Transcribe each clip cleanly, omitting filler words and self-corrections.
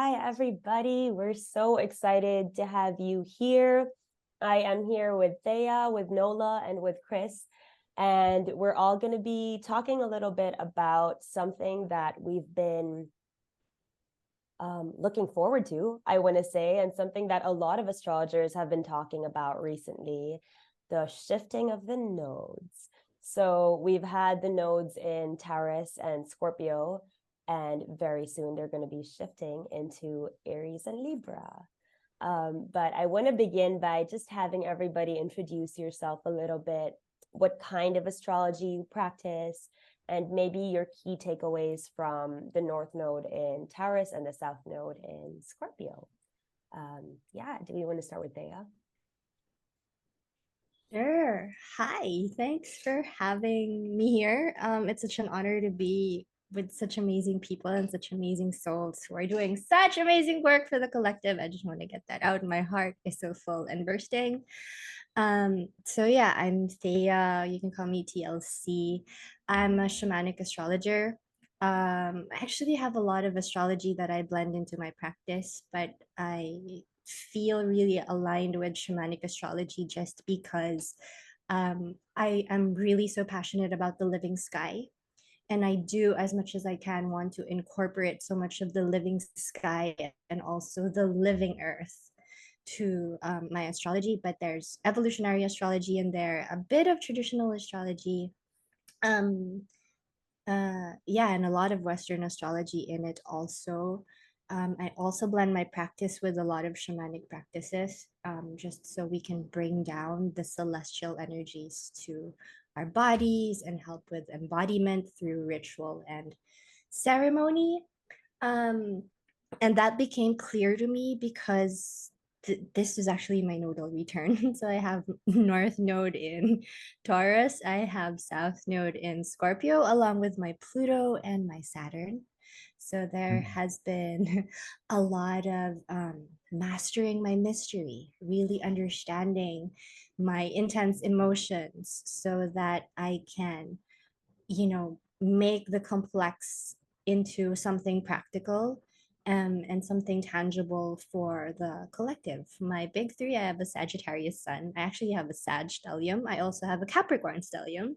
Hi, everybody. We're so excited to have you here. I am here with Thea, with Nola, and with Chris. And we're all going to be talking a little bit about something that we've been looking forward to, I want to say, and something that a lot of astrologers have been talking about recently, the shifting of the nodes. So we've had the nodes in Taurus and Scorpio, and very soon they're going to be shifting into Aries and Libra. But I want to begin by just having everybody introduce yourself a little bit, what kind of astrology you practice, and maybe your key takeaways from the North Node in Taurus and the South Node in Scorpio. Yeah, do we want to start with Thea? Sure. Hi. Thanks for having me here. It's such an honor to be with such amazing people and such amazing souls who are doing such amazing work for the collective. I just want to get that out. My heart is so full and bursting. So yeah, I'm Thea. You can call me TLC. I'm a shamanic astrologer. I actually have a lot of astrology that I blend into my practice, but I feel really aligned with shamanic astrology just because I am really so passionate about the living sky. And I do, as much as I can, want to incorporate so much of the living sky and also the living earth to my astrology. But there's evolutionary astrology in there, a bit of traditional astrology. Um, yeah, and a lot of Western astrology in it also. I also blend my practice with a lot of shamanic practices, just so we can bring down the celestial energies to our bodies and help with embodiment through ritual and ceremony. Um, and that became clear to me because this is actually my nodal return. So I have North Node in Taurus, I have South Node in Scorpio, along with my Pluto and my Saturn. So there has been a lot of mastering my mystery, really understanding my intense emotions so that I can, make the complex into something practical, and something tangible for the collective. My big three, I have a Sagittarius sun. I actually have a Sag stellium. I also have a Capricorn stellium.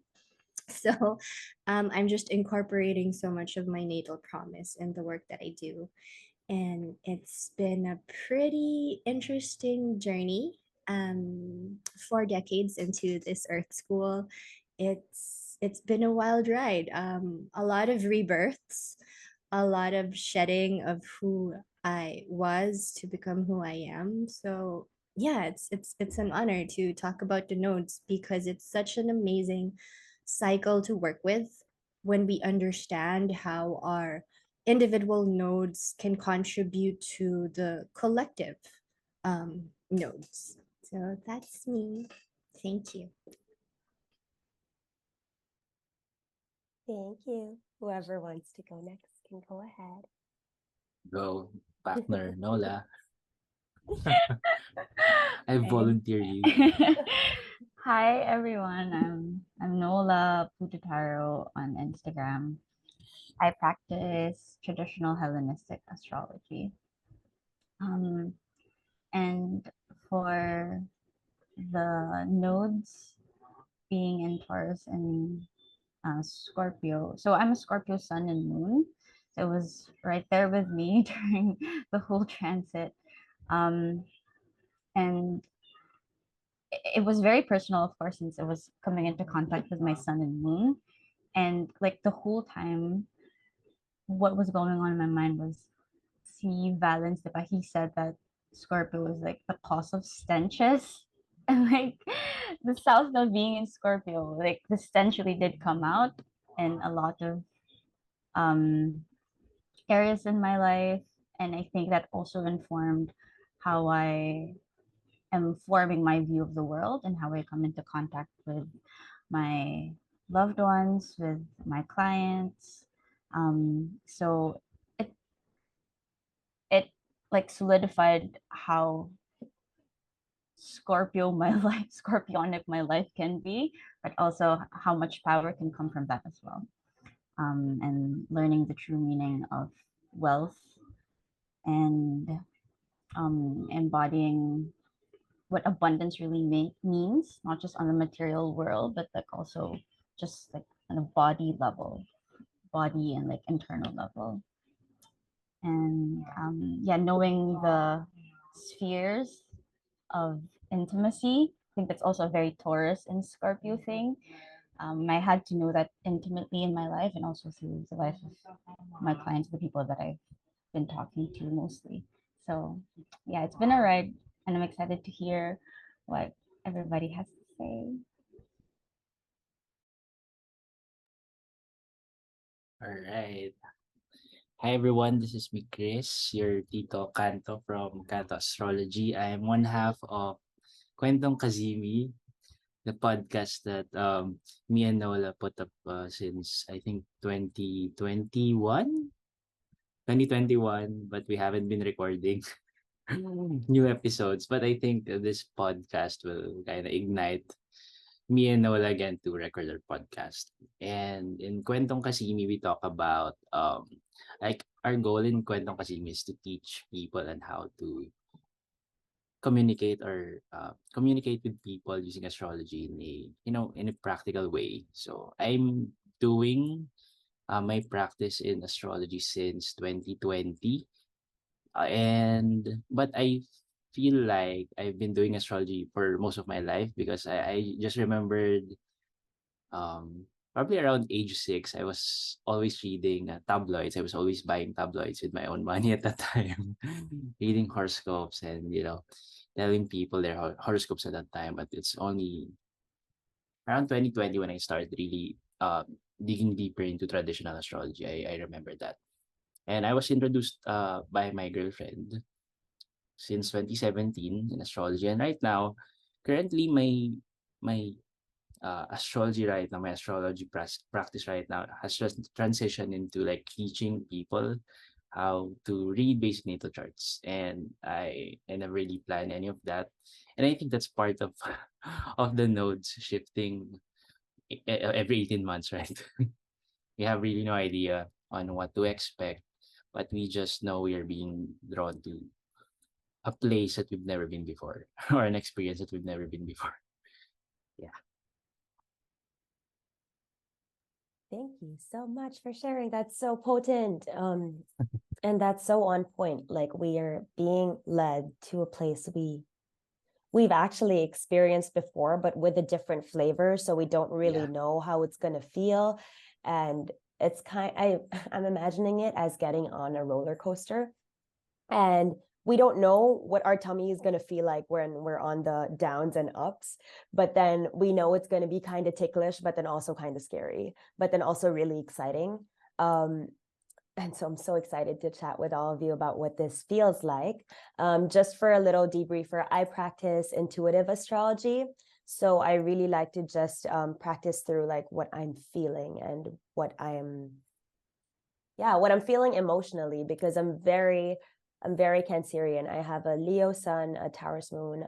So I'm just incorporating so much of my natal promise in the work that I do. And it's been a pretty interesting journey. 4 decades into this Earth School, it's been a wild ride. A lot of rebirths, a lot of shedding of who I was to become who I am. So yeah, it's an honor to talk about the nodes because it's such an amazing cycle to work with when we understand how our individual nodes can contribute to the collective nodes. So that's me. Thank you. Thank you. Whoever wants to go next can go ahead. Go, partner, Nola. I Okay. volunteer you. Hi everyone. I'm Nola Pututaro on Instagram. I practice traditional Hellenistic astrology. Um, and for the nodes being in Taurus and Scorpio, so I'm a Scorpio sun and moon. So it was right there with me during the whole transit. Um, and it was very personal, of course, since it was coming into contact with my sun and moon. And like the whole time, what was going on in my mind was see Valence, but he said that Scorpio was like the cause of stenches. And like the South Node being in Scorpio, like the stench really did come out in a lot of um areas in my life. And I think that also informed how I am forming my view of the world and how I come into contact with my loved ones, with my clients. So it it like solidified how Scorpio my life, Scorpionic my life can be, but also how much power can come from that as well. And learning the true meaning of wealth and embodying what abundance really means, not just on the material world, but like also just like on a body level, body and like internal level. And yeah, knowing the spheres of intimacy, I think that's also a very Taurus and Scorpio thing. I had to know that intimately in my life and also through the life of my clients, the people that I've been talking to mostly. So yeah, it's been a ride and I'm excited to hear what everybody has to say. All right. Hi everyone, this is me Chris, your Tito Kanto from Kanto Astrology. I am one half of Kwentong Kazimi, the podcast that me and Nola put up since I think 2021, but we haven't been recording new episodes. But I think this podcast will kind of ignite me and Nola again to record our podcast. And in Kwentong Kasimi, we talk about like our goal in Kwentong Kasimi is to teach people on how to communicate or communicate with people using astrology in a in a practical way. So I'm doing my practice in astrology since 2020, and but I feel like I've been doing astrology for most of my life because I just remembered um probably around age 6 I was always reading tabloids. I was always buying tabloids with my own money at that time, reading horoscopes and telling people their horoscopes at that time. But it's only around 2020 when I started really digging deeper into traditional astrology. I remember that. And I was introduced by my girlfriend since 2017 in astrology. And right now, currently my astrology right now, my astrology practice right now has just transitioned into like teaching people how to read basic natal charts. And I never really planned any of that. And I think that's part of of the nodes shifting every 18 months, right? We have really no idea on what to expect, but we just know we are being drawn to a place that we've never been before or an experience that we've never been before. Yeah. Thank you so much for sharing. That's so potent. And that's so on point. Like we are being led to a place we've actually experienced before, but with a different flavor. So we don't really know how it's gonna feel. And it's I'm imagining it as getting on a roller coaster. And we don't know what our tummy is going to feel like when we're on the downs and ups, but then we know it's going to be kind of ticklish, but then also kind of scary, but then also really exciting. And so I'm so excited to chat with all of you about what this feels like. Just for a little debriefer, I practice intuitive astrology. So I really like to just practice through like what I'm feeling and what I'm feeling emotionally, because I'm very Cancerian. I have a Leo sun, a Taurus moon,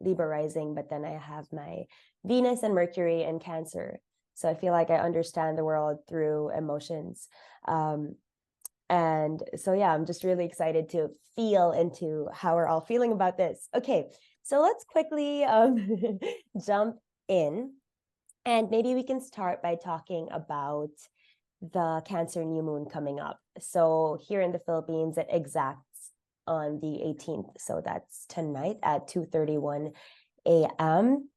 Libra rising, but then I have my Venus and Mercury in Cancer. So I feel like I understand the world through emotions. And so, yeah, I'm just really excited to feel into how we're all feeling about this. Okay, so let's quickly jump in. And maybe we can start by talking about the Cancer new moon coming up. So here in the Philippines, it exacts on the 18th. So that's tonight at 2:31 a.m.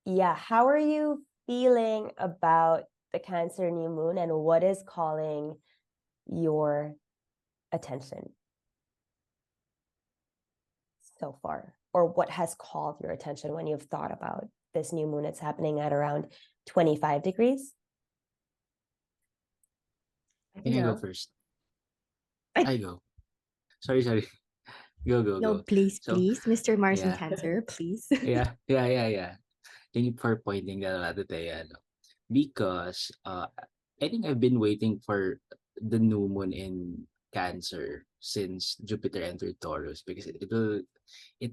Yeah, how are you feeling about the Cancer new moon and what is calling your attention so far? Or what has called your attention when you've thought about this new moon? It's happening at around 25 degrees. Can I go No. first? I- I go. Sorry. Go, No, go. please, So, please, Mr. Mars and yeah. Cancer, please. Yeah. Thank you for pointing that out, Taya. Because I think I've been waiting for the new moon in Cancer since Jupiter entered Taurus, because it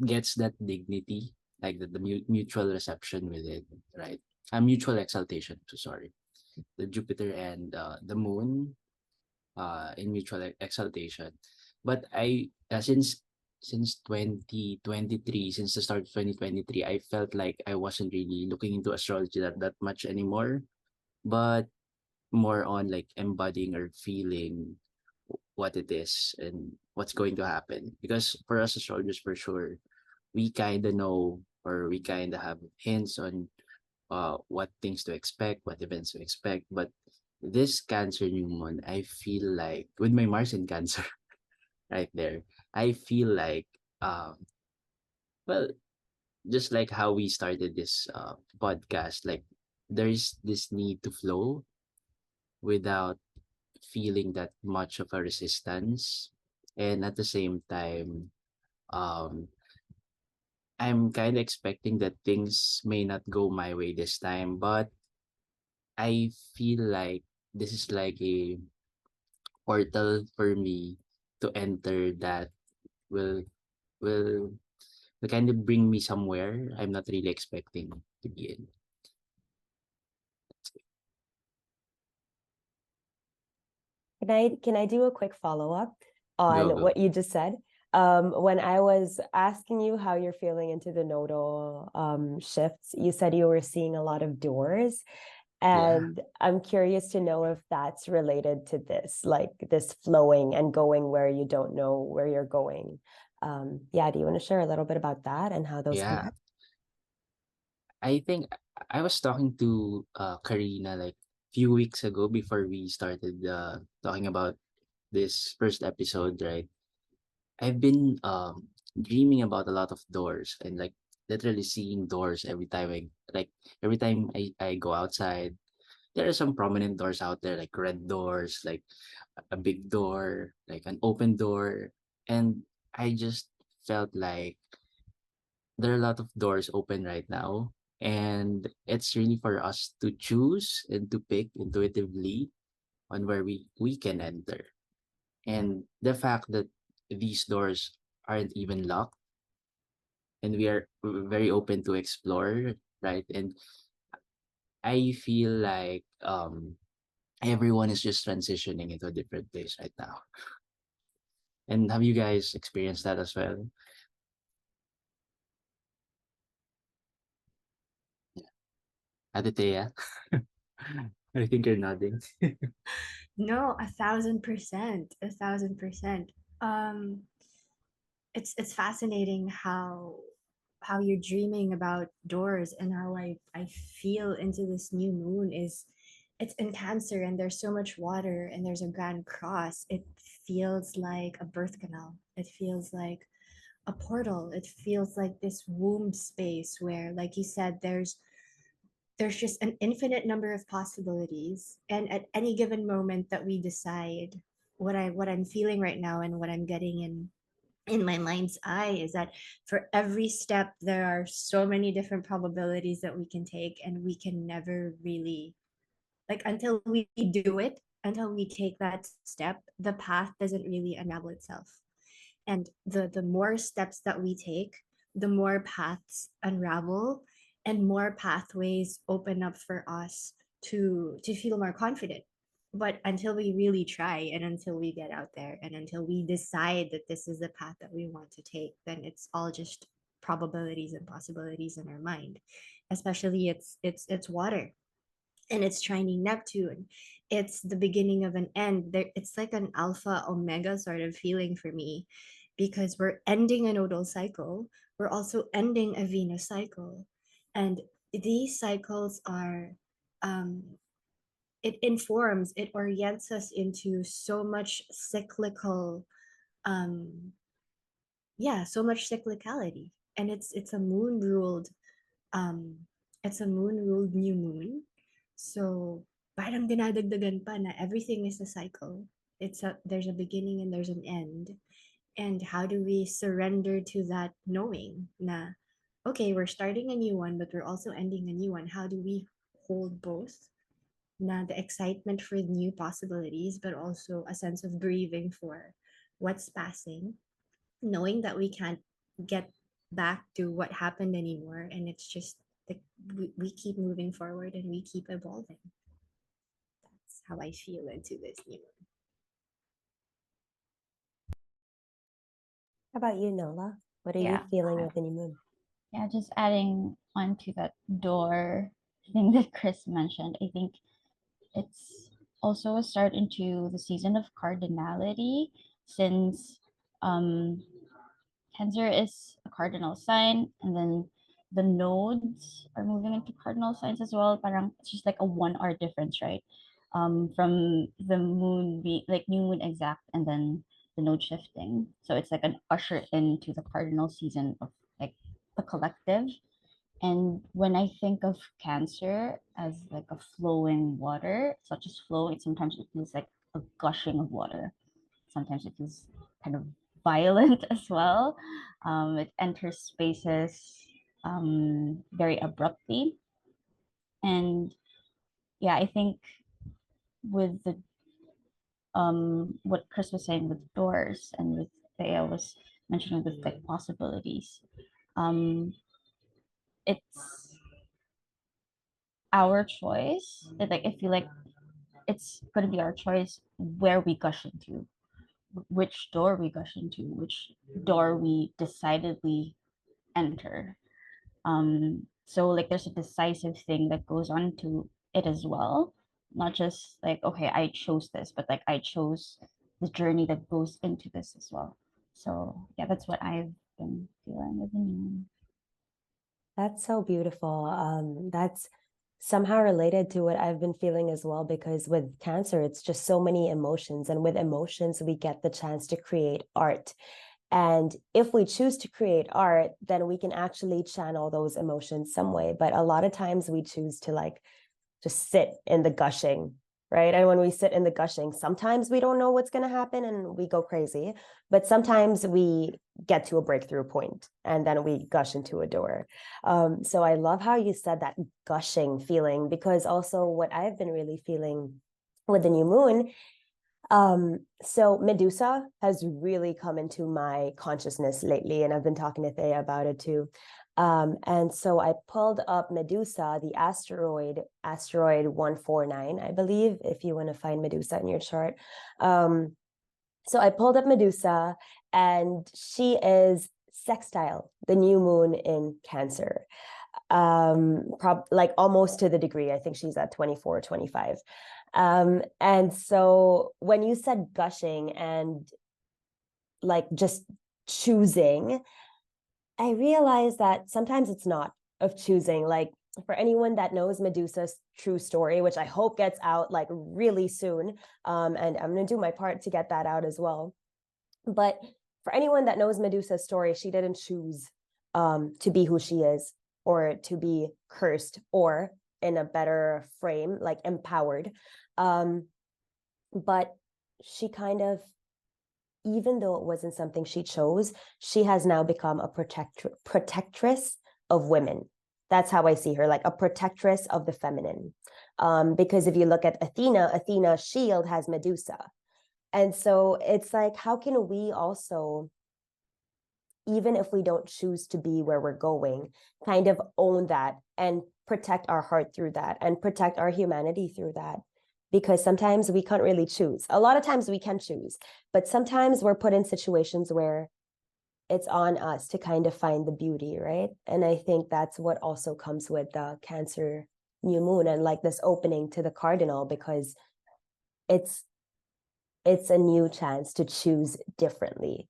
gets that dignity, like the mutual reception with it, right? A mutual exaltation. So sorry, the Jupiter and the moon in mutual exaltation. But since 2023, since the start of 2023, I felt like I wasn't really looking into astrology that much anymore, but more on like embodying or feeling what it is and what's going to happen. Because for us astrologers, for sure, we kind of know, or we kind of have hints on what things to expect, what events to expect. But this Cancer new moon, I feel like with my Mars in Cancer right there, I feel like well, just like how we started this podcast, like there's this need to flow without feeling that much of a resistance, and at the same time, um, I'm kind of expecting that things may not go my way this time, but I feel like this is like a portal for me to enter that will will will kind of bring me somewhere I'm not really expecting to be in. Can I do a quick follow-up Go, on go. what you just said? When I was asking you how you're feeling into the nodal shifts, you said you were seeing a lot of doors. Yeah. And I'm curious to know if that's related to this, like this flowing and going where you don't know where you're going. Yeah, do you want to share a little bit about that and how those Yeah. connect? I think I was talking to Karina like few weeks ago before we started talking about this first episode, right? I've been dreaming about a lot of doors and like literally seeing doors every time I go outside. There are some prominent doors out there, like red doors, like a big door, like an open door. And I just felt like there are a lot of doors open right now. And it's really for us to choose and to pick intuitively on where we can enter. And the fact that these doors aren't even locked and we are very open to explore, right? And I feel like everyone is just transitioning into a different place right now. And have you guys experienced that as well? Aditya? I think you're nodding. No, 1,000%, 1,000%. Um, it's fascinating how you're dreaming about doors and how I feel into this new moon is it's in Cancer and there's so much water and there's a grand cross. It feels like a birth canal. It feels like a portal. It feels like this womb space where, like you said, there's just an infinite number of possibilities, and at any given moment that we decide what I'm feeling right now and what I'm getting in my mind's eye is that for every step there are so many different probabilities that we can take, and we can never really, like, until we do it, until we take that step, the path doesn't really unravel itself. And the more steps that we take, the more paths unravel and more pathways open up for us to feel more confident. But until we really try and until we get out there and until we decide that this is the path that we want to take, then it's all just probabilities and possibilities in our mind. Especially it's water and it's trining Neptune. It's the beginning of an end. There, it's like an alpha omega sort of feeling for me, because we're ending a nodal cycle. We're also ending a Venus cycle, and these cycles are, um, it informs, it orients us into so much cyclical, um, yeah, so much cyclicality, and it's a moon ruled, um, it's a moon ruled new moon. So parang dinadagdagan pa na everything is a cycle. There's a beginning and there's an end. And how do we surrender to that knowing na, okay, we're starting a new one, but we're also ending a new one. How do we hold both? Na the excitement for new possibilities, but also a sense of grieving for what's passing, knowing that we can't get back to what happened anymore, and it's just like we keep moving forward and we keep evolving. That's how I feel into this new one. How about you, Nola? What are you Yeah. feeling with the new moon? Yeah, just adding on to that door thing that Chris mentioned, I think it's also a start into the season of cardinality, since um Cancer is a cardinal sign, and then the nodes are moving into cardinal signs as well. Parang it's just like a 1 hour difference, right? From the moon be like new moon exact, and then the node shifting. So it's like an usher into the cardinal season of like the collective. And when I think of Cancer as like a flowing water, it's not just flowing, sometimes it feels like a gushing of water. Sometimes it feels kind of violent as well. It enters spaces very abruptly. And yeah, I think with the what Chris was saying with doors, and with Thea was mentioning with like possibilities, um, it's our choice. Like I feel like it's gonna be our choice where we gush into, which door we gush into, which door we decidedly enter. So like there's a decisive thing that goes on to it as well. Not just like, okay, I chose this, but like I chose the journey that goes into this as well. So yeah, that's what I've been feeling with the new one. That's so beautiful. That's somehow related to what I've been feeling as well, because with Cancer, it's just so many emotions. And with emotions, we get the chance to create art. And if we choose to create art, then we can actually channel those emotions some way. But a lot of times we choose to like just sit in the gushing, right? And when we sit in the gushing, sometimes we don't know what's going to happen and we go crazy. But sometimes we get to a breakthrough point and then we gush into a door. So I love how you said that gushing feeling, because also what I've been really feeling with the new moon, so Medusa has really come into my consciousness lately, and I've been talking to Thea about it too. And so I pulled up Medusa, the asteroid 149, I believe, if you want to find Medusa in your chart. So I pulled up Medusa, and she is sextile, the new moon in Cancer. Like almost to the degree. I think she's at 24, 25. And so when you said gushing and like just choosing, I realized that sometimes it's not of choosing. Like for anyone that knows Medusa's true story, which I hope gets out like really soon, and I'm going to do my part to get that out as well. But for anyone that knows Medusa's story, she didn't choose to be who she is, or to be cursed, or in a better frame, like empowered. But she kind of, even though it wasn't something she chose, she has now become a protectress of women. That's how I see her, like a protectress of the feminine. Because if you look at Athena, Athena's shield has Medusa. And so it's like, how can we also, even if we don't choose to be where we're going, kind of own that and protect our heart through that and protect our humanity through that? Because sometimes we can't really choose. A lot of times we can choose, but sometimes we're put in situations where it's on us to kind of find the beauty, right? And I think that's what also comes with the Cancer new moon, and like this opening to the cardinal, because it's a new chance to choose differently.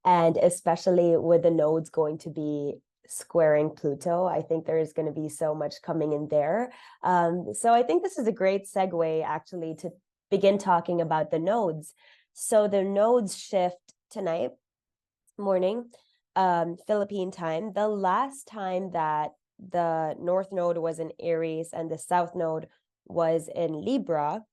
And especially with the nodes going to be squaring Pluto, I think there is going to be so much coming in there. So I think this is a great segue actually to begin talking about the nodes. So the nodes shift tonight morning, Philippine time. The last time that the North Node was in Aries and the South Node was in Libra,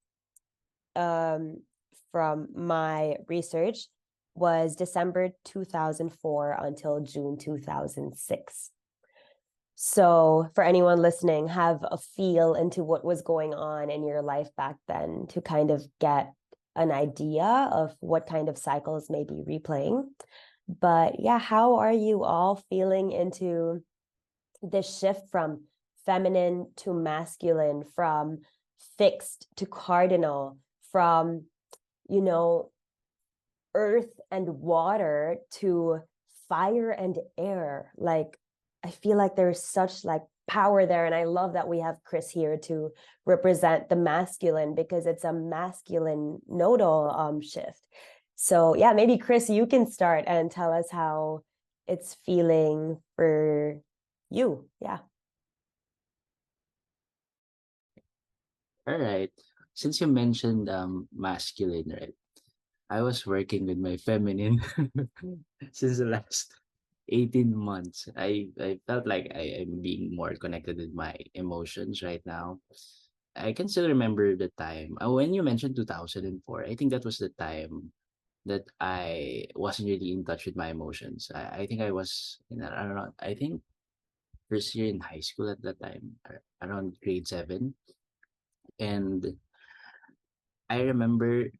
from my research, was December 2004 until June 2006. So for anyone listening, have a feel into what was going on in your life back then to kind of get an idea of what kind of cycles may be replaying. But yeah, how are you all feeling into this shift from feminine to masculine, from fixed to cardinal, from, you know, earth and water to fire and air. Like, I feel like there's such like power there. And I love that we have Chris here to represent the masculine, because it's a masculine nodal shift. So yeah, maybe Chris, you can start and tell us how it's feeling for you. Yeah. All right. Since you mentioned masculine, right? I was working with my feminine since the last 18 months. I felt like I am being more connected with my emotions right now. I can still remember the time. When you mentioned 2004, I think that was the time that I wasn't really in touch with my emotions. I think I was, I don't know, I think first year in high school at that time, around grade 7. And I remember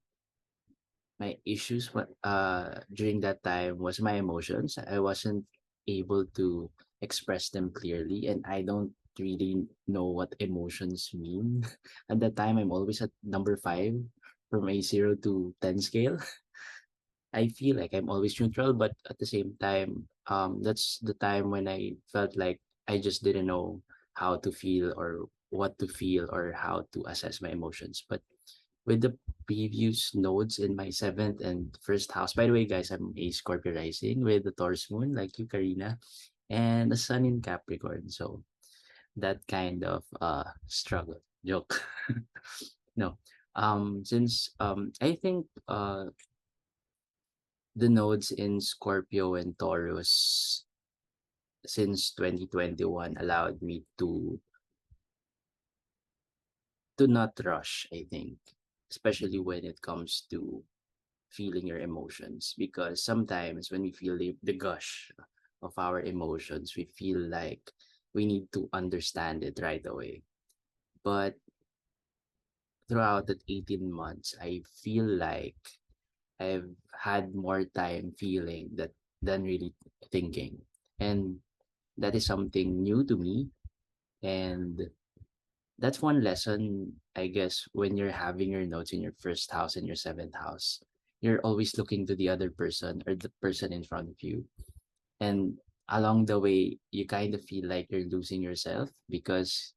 my issues during that time was my emotions. I wasn't able to express them clearly, and I don't really know what emotions mean. At that time, I'm always at number 5 from a 0 to 10 scale. I feel like I'm always neutral, but at the same time, that's the time when I felt like I just didn't know how to feel or what to feel or how to assess my emotions. But with the previous nodes in my seventh and first house. By the way, guys, I'm a Scorpio rising with the Taurus moon, like you, Karina, and the sun in Capricorn. So that kind of struggle joke. No. Since I think the nodes in Scorpio and Taurus since 2021 allowed me to not rush, I think, especially when it comes to feeling your emotions, because sometimes when we feel the gush of our emotions, we feel like we need to understand it right away. But throughout that 18 months, I feel like I've had more time feeling that than really thinking. And that is something new to me. And that's one lesson, I guess, when you're having your notes in your first house and your seventh house. You're always looking to the other person or the person in front of you. And along the way, you kind of feel like you're losing yourself, because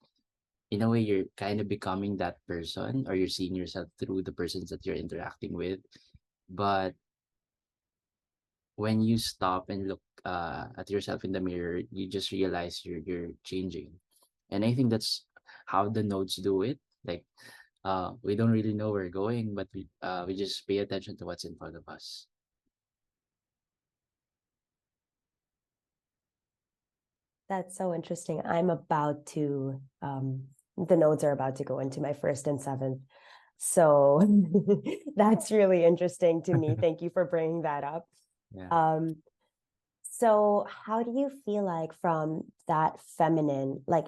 in a way, you're kind of becoming that person, or you're seeing yourself through the persons that you're interacting with. But when you stop and look at yourself in the mirror, you just realize you're changing. And I think that's how the nodes do it. Like, we don't really know where we're going, but we just pay attention to what's in front of us. That's so interesting. I'm about to, the nodes are about to go into my first and seventh. So that's really interesting to me. Thank you for bringing that up. Yeah. So how do you feel like from that feminine, like,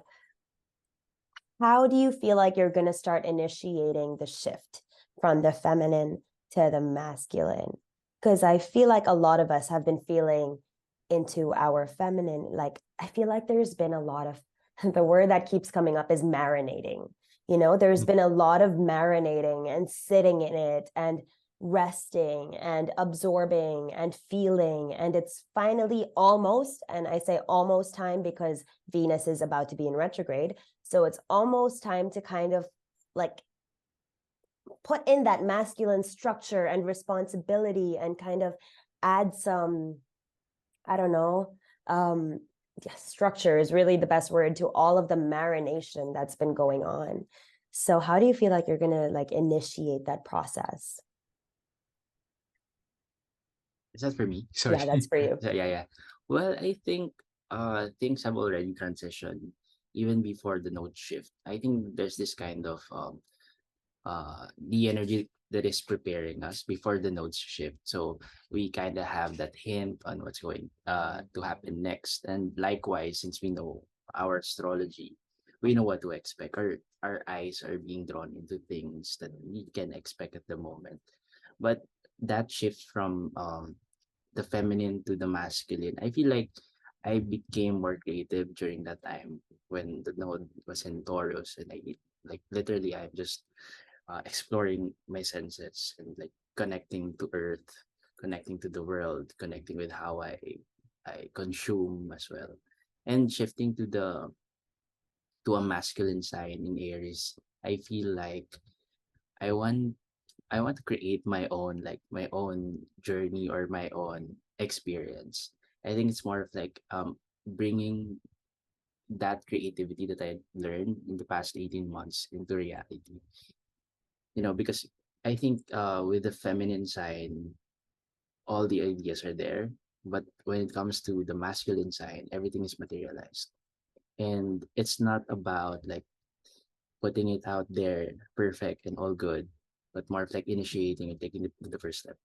how do you feel like you're going to start initiating the shift from the feminine to the masculine? Because I feel like a lot of us have been feeling into our feminine. Like, I feel like there's been a lot of, the word that keeps coming up is marinating. You know, there's been a lot of marinating and sitting in it and resting and absorbing and feeling. And it's finally almost, and I say almost time because Venus is about to be in retrograde. So it's almost time to kind of like put in that masculine structure and responsibility and kind of add some, I don't know, yeah, structure is really the best word to all of the marination that's been going on. So how do you feel like you're going to like initiate that process? Is that for me? Sorry. Yeah, that's for you. Yeah. Well, I think things have already transitioned even before the node shift. I think there's this kind of the energy that is preparing us before the nodes shift. So we kind of have that hint on what's going to happen next. And likewise, since we know our astrology, we know what to expect. Our eyes are being drawn into things that we can expect at the moment. But that shift from the feminine to the masculine, I feel like I became more creative during that time when the node was in Taurus, and like literally I'm just exploring my senses and like connecting to earth, connecting to the world, connecting with how I consume as well, and shifting to a masculine sign in Aries. I feel like I want I want to create my own journey or my own experience. I think it's more of like bringing that creativity that I learned in the past 18 months into reality. Because I think with the feminine sign, all the ideas are there, but when it comes to the masculine sign, everything is materialized. And it's not about like putting it out there perfect and all good, but more of like initiating and taking the first step.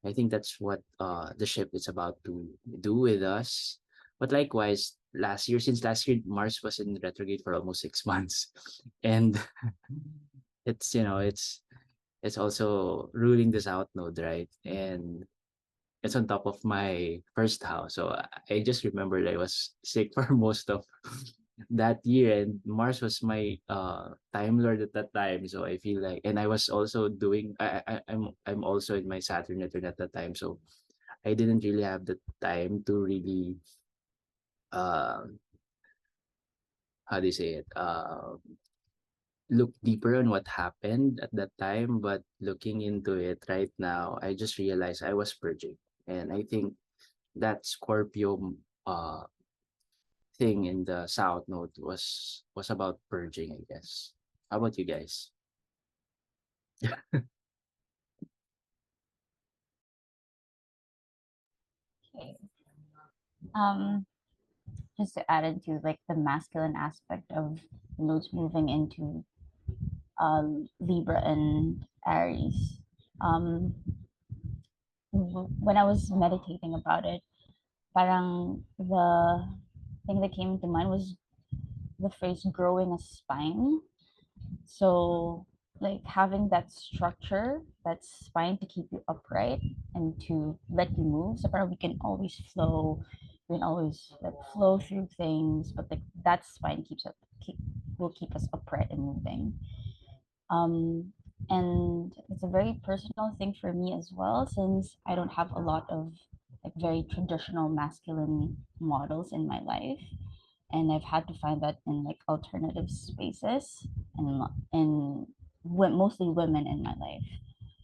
I think that's what the ship is about to do with us. But likewise, since last year Mars was in retrograde for almost 6 months, and it's it's also ruling the south node, right? And it's on top of my first house. So I just remembered I was sick for most of that year, and Mars was my time lord at that time. So I feel like, and I was also doing I'm also in my Saturn return at that time. So I didn't really have the time to really uh how do you say it, look deeper on what happened at that time. But looking into it right now, I just realized I was purging. And I think that Scorpio uh thing in the south node was about purging, I guess. How about you guys? Okay. Um, just to add into like the masculine aspect of nodes moving into Libra and Aries. Um, when I was meditating about it, parang the thing that came to mind was the phrase growing a spine. So like having that structure, that spine to keep you upright and to let you move. So parang we can always flow, we can always like flow through things, but like that spine will keep us upright and moving. Um, and it's a very personal thing for me as well, since I don't have a lot of like very traditional masculine models in my life, and I've had to find that in like alternative spaces and mostly women in my life.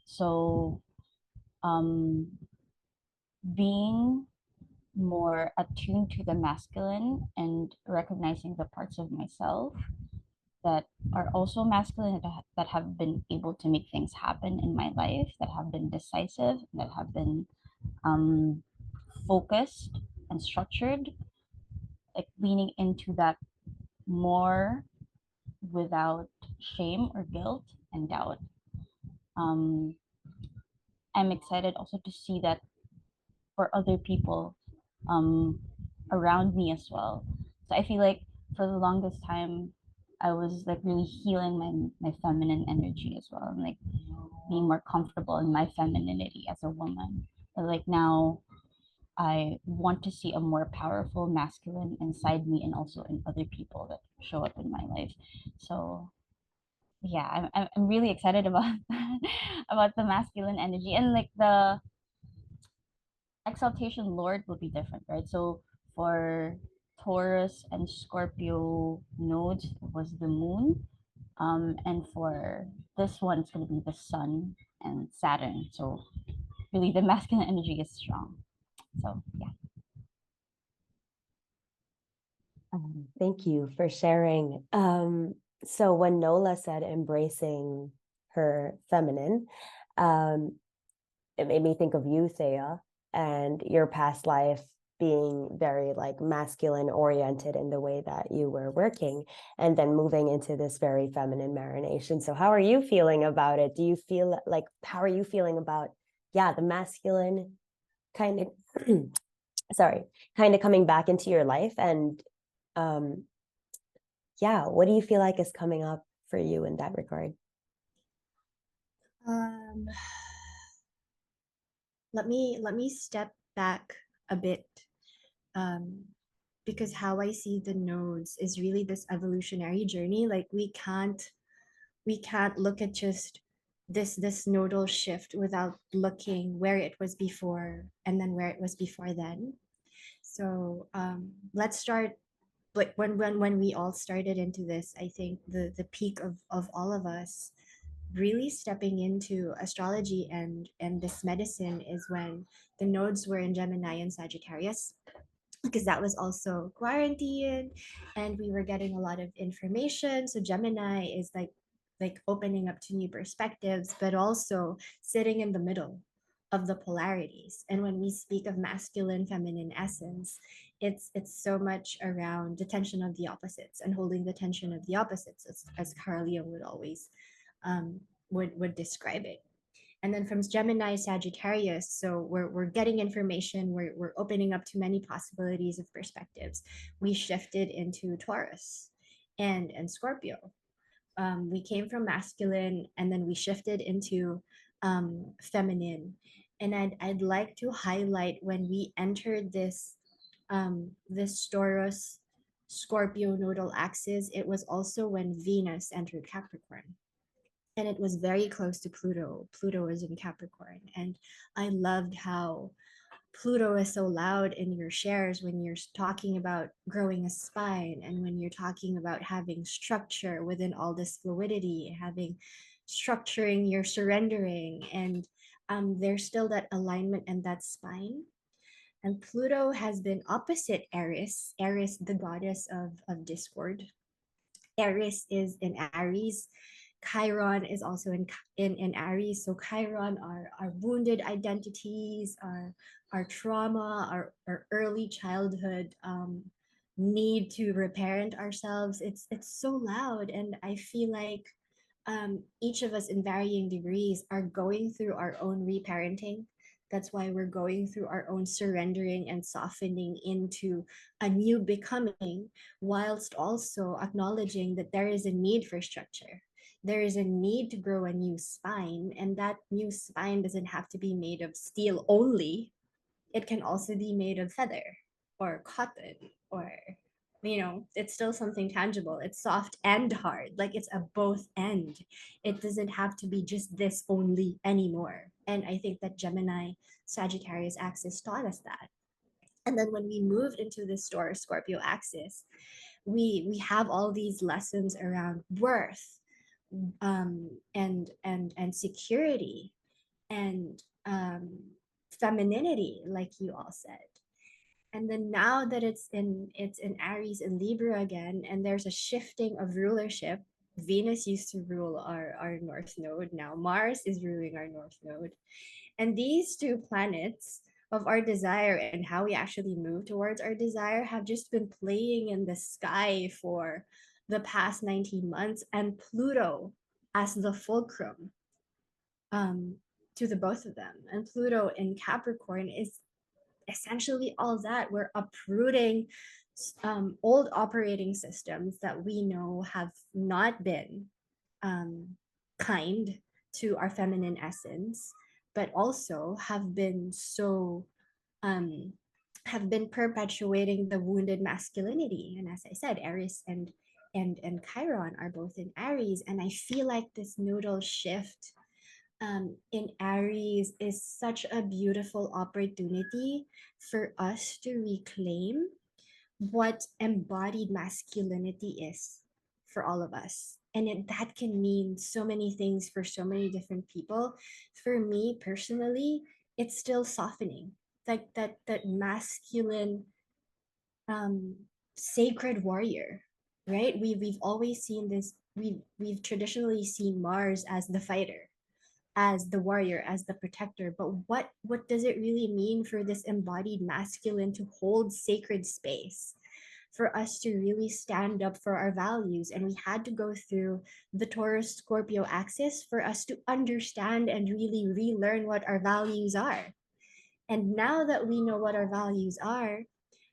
So um, being more attuned to the masculine and recognizing the parts of myself that are also masculine, that have been able to make things happen in my life, that have been decisive, that have been um, focused and structured, like leaning into that more without shame or guilt and doubt. Um, I'm excited also to see that for other people um, around me as well. So I feel like for the longest time, I was like really healing my feminine energy as well, and like being more comfortable in my femininity as a woman. But like now, I want to see a more powerful masculine inside me and also in other people that show up in my life. So yeah, I'm really excited about about the masculine energy, and like the exaltation lord will be different, right? So for Taurus and Scorpio nodes was the moon, and for this one it's going to be the sun and Saturn. So really the masculine energy is strong. So yeah. Thank you for sharing. So when Nola said embracing her feminine, um, it made me think of you, Thea, and your past life being very like masculine oriented in the way that you were working, and then moving into this very feminine marination. So how are you feeling about it? Do you feel like, how are you feeling about, yeah, the masculine kind of sorry, kind of coming back into your life? And um yeah, what do you feel like is coming up for you in that regard? Um, let me step back a bit, um, because how I see the nodes is really this evolutionary journey. Like we can't look at just this nodal shift without looking where it was before and then where it was before then. So let's start. Like when we all started into this, I think the peak of all of us really stepping into astrology and this medicine is when the nodes were in Gemini and Sagittarius, because that was also quarantine and we were getting a lot of information. So Gemini is like opening up to new perspectives, but also sitting in the middle of the polarities. And when we speak of masculine feminine essence, it's so much around the tension of the opposites and holding the tension of the opposites, as Carl Jung would always um, would describe it. And then from Gemini, Sagittarius, so we're getting information, we're opening up to many possibilities of perspectives. We shifted into Taurus and Scorpio. We came from masculine and then we shifted into feminine. And I'd like to highlight when we entered this Taurus Scorpio nodal axis, it was also when Venus entered Capricorn, and it was very close to Pluto. Pluto is in Capricorn. And I loved how Pluto is so loud in your shares when you're talking about growing a spine and when you're talking about having structure within all this fluidity, having structuring your surrendering. And there's still that alignment and that spine. And Pluto has been opposite Aries, Aries, the goddess of discord. Aries is in Aries. Chiron is also in Aries. So Chiron are our wounded identities, our trauma, our early childhood need to reparent ourselves. It's so loud, and I feel like each of us in varying degrees are going through our own reparenting. That's why we're going through our own surrendering and softening into a new becoming, whilst also acknowledging that there is a need for structure. There is a need to grow a new spine, and that new spine doesn't have to be made of steel only. It can also be made of feather or cotton, or it's still something tangible. It's soft and hard, like it's a both end. It doesn't have to be just this only anymore. And I think that Gemini Sagittarius axis taught us that. And then when we moved into this Taurus Scorpio axis, we have all these lessons around worth, and security, and femininity, like you all said. And then now that it's in Aries and Libra again, and there's a shifting of rulership. Venus used to rule our north node. Now Mars is ruling our north node. And these two planets of our desire and how we actually move towards our desire have just been playing in the sky for the past 19 months. And Pluto as the fulcrum um, to the both of them. And Pluto in Capricorn is essentially all that. We're uprooting old operating systems that we know have not been um, kind to our feminine essence, but also um, have been perpetuating the wounded masculinity. And as I said, Aries and Chiron are both in Aries, and I feel like this nodal shift in Aries is such a beautiful opportunity for us to reclaim what embodied masculinity is for all of us. And that can mean so many things for so many different people. For me personally, it's still softening. Like that masculine um sacred warrior, right? We've always seen this, we've traditionally seen Mars as the fighter, as the warrior, as the protector. But what does it really mean for this embodied masculine to hold sacred space, for us to really stand up for our values? And we had to go through the Taurus Scorpio axis for us to understand and really relearn what our values are. And now that we know what our values are,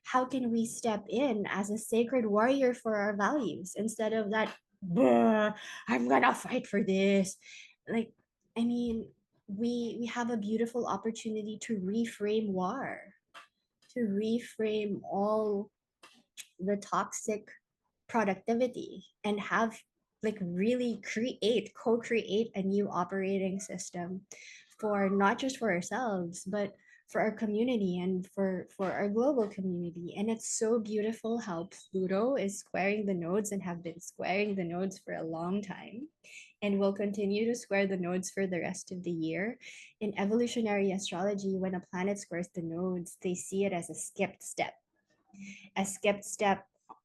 how can we step in as a sacred warrior for our values instead of that, I'm gonna fight for this? Like, I mean, we have a beautiful opportunity to reframe war, to reframe all the toxic productivity, and have like really co-create a new operating system for not just for ourselves, but for our community and for our global community. And it's so beautiful how Pluto is squaring the nodes and have been squaring the nodes for a long time and will continue to square the nodes for the rest of the year. In evolutionary astrology, when a planet squares the nodes, they see it as a skipped step,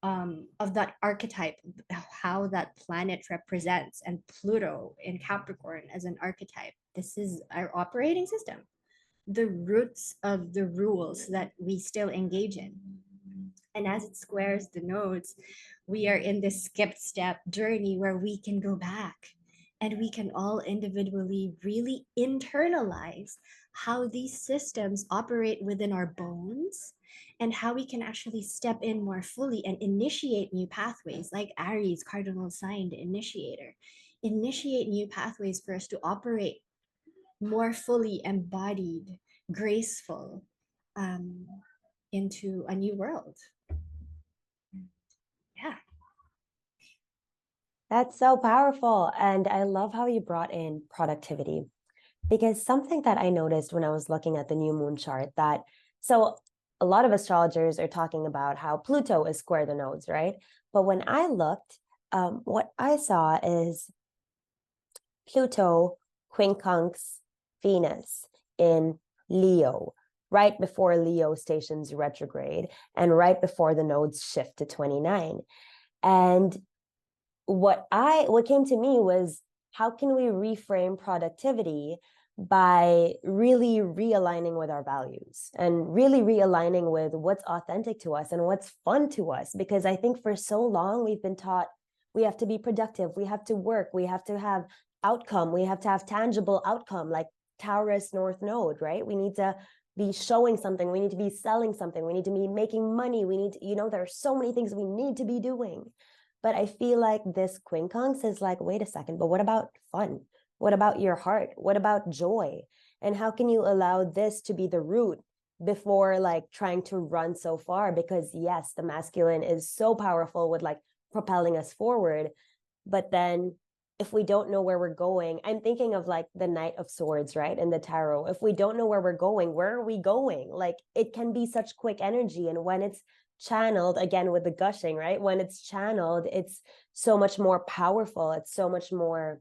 of that archetype, how that planet represents, and Pluto in Capricorn as an archetype. This is our operating system, the roots of the rules that we still engage in. And as it squares the nodes, we are in this skipped step journey where we can go back and we can all individually really internalize how these systems operate within our bones and how we can actually step in more fully and initiate new pathways, like Aries, cardinal sign, the initiator. Initiate new pathways for us to operate more fully embodied, graceful, um, into a new world. Yeah. That's so powerful. And I love how you brought in productivity, because something that I noticed when I was looking at the new moon chart, that so a lot of astrologers are talking about how Pluto is square the nodes, right? But when I looked, what I saw is Pluto quincunx Venus in Leo, right before Leo stations retrograde and right before the nodes shift to 29. And what came to me was, how can we reframe productivity by really realigning with our values and really realigning with what's authentic to us and what's fun to us? Because I think for so long we've been taught we have to be productive, we have to work, we have to have outcome, we have to have tangible outcome, like Taurus North Node, right? We need to be showing something, we need to be selling something, we need to be making money, we need to, there are so many things we need to be doing. But I feel like this quincunx is like, wait a second, but what about fun? What about your heart? What about joy? And how can you allow this to be the root before like trying to run so far? Because yes, the masculine is so powerful with like propelling us forward. But then if we don't know where we're going, I'm thinking of like the Knight of Swords, right? In the tarot. If we don't know where we're going, where are we going? Like it can be such quick energy. And when it's channeled, again with the gushing, right? When it's channeled, it's so much more powerful. It's so much more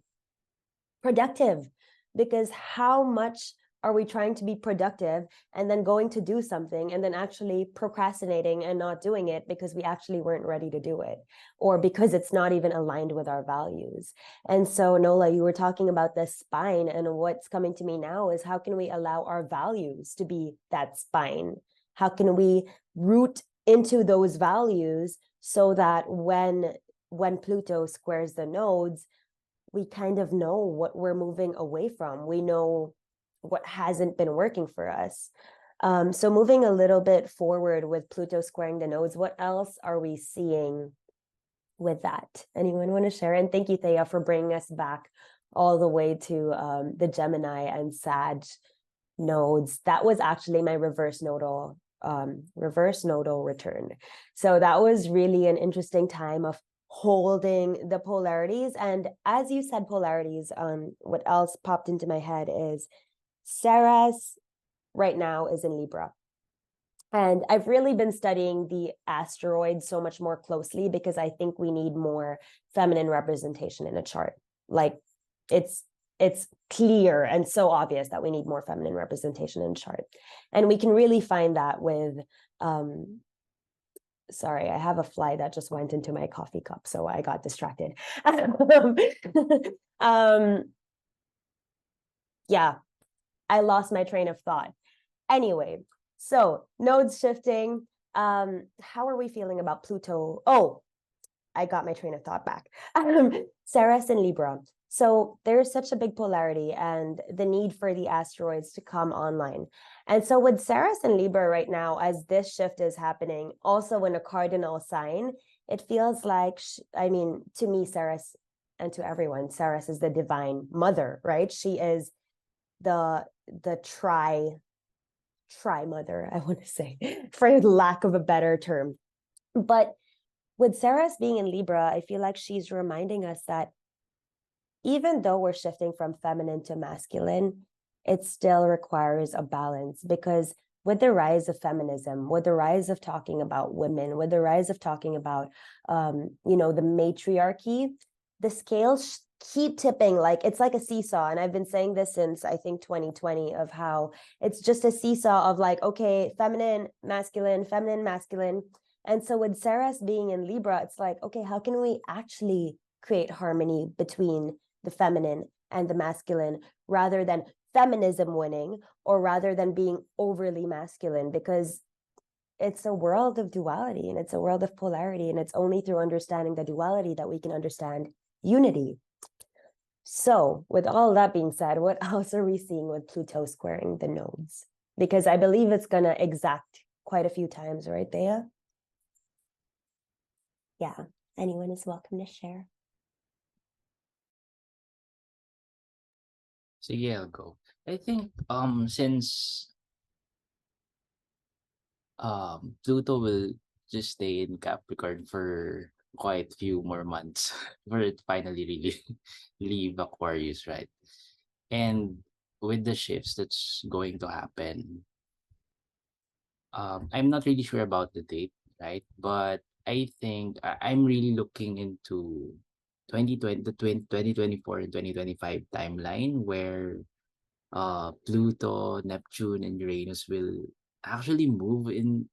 productive, because how much are we trying to be productive and then going to do something and then actually procrastinating and not doing it because we actually weren't ready to do it, or because it's not even aligned with our values? And so Nola, you were talking about the spine, and what's coming to me now is, how can we allow our values to be that spine? How can we root into those values so that when Pluto squares the nodes, we kind of know what we're moving away from. We know what hasn't been working for us. So moving a little bit forward with Pluto squaring the nodes, what else are we seeing with that? Anyone want to share? And thank you, Thea, for bringing us back all the way to the Gemini and Sag nodes. That was actually my reverse nodal return. So that was really an interesting time of holding the polarities. And as you said polarities, what else popped into my head is Ceres right now is in Libra. And I've really been studying the asteroids so much more closely because I think we need more feminine representation in a chart. Like it's clear and so obvious that we need more feminine representation in a chart. And we can really find that with, sorry, I have a fly that just went into my coffee cup, so I got distracted. Yeah, I lost my train of thought. Anyway, so nodes shifting. How are we feeling about Pluto? Oh, I got my train of thought back. Ceres and Libra. So there's such a big polarity and the need for the asteroids to come online. And so with Ceres and Libra right now, as this shift is happening, also in a cardinal sign, it feels like, to me, Ceres, and to everyone, Ceres is the divine mother, right? She is the tri mother, I want to say, for lack of a better term. But with Ceres being in Libra, I feel like she's reminding us that even though we're shifting from feminine to masculine, it still requires a balance, because with the rise of feminism, with the rise of talking about women, with the rise of talking about, the matriarchy, the scales keep tipping. Like it's like a seesaw. And I've been saying this since I think 2020, of how it's just a seesaw of like, okay, feminine, masculine, feminine, masculine. And so with Ceres being in Libra, it's like, okay, how can we actually create harmony between the feminine and the masculine, rather than feminism winning, or rather than being overly masculine? Because it's a world of duality and it's a world of polarity, and it's only through understanding the duality that we can understand unity. So with all that being said, what else are we seeing with Pluto squaring the nodes? Because I believe it's going to exact quite a few times, right, Thea? Yeah, anyone is welcome to share. So yeah, I'll go. I think since Pluto will just stay in Capricorn for quite few more months for it finally really leave Aquarius, right? And with the shifts that's going to happen, I'm not really sure about the date, right? But I think I'm really looking into 2020, the 2024 and 2025 timeline, where Pluto, Neptune, and Uranus will actually move in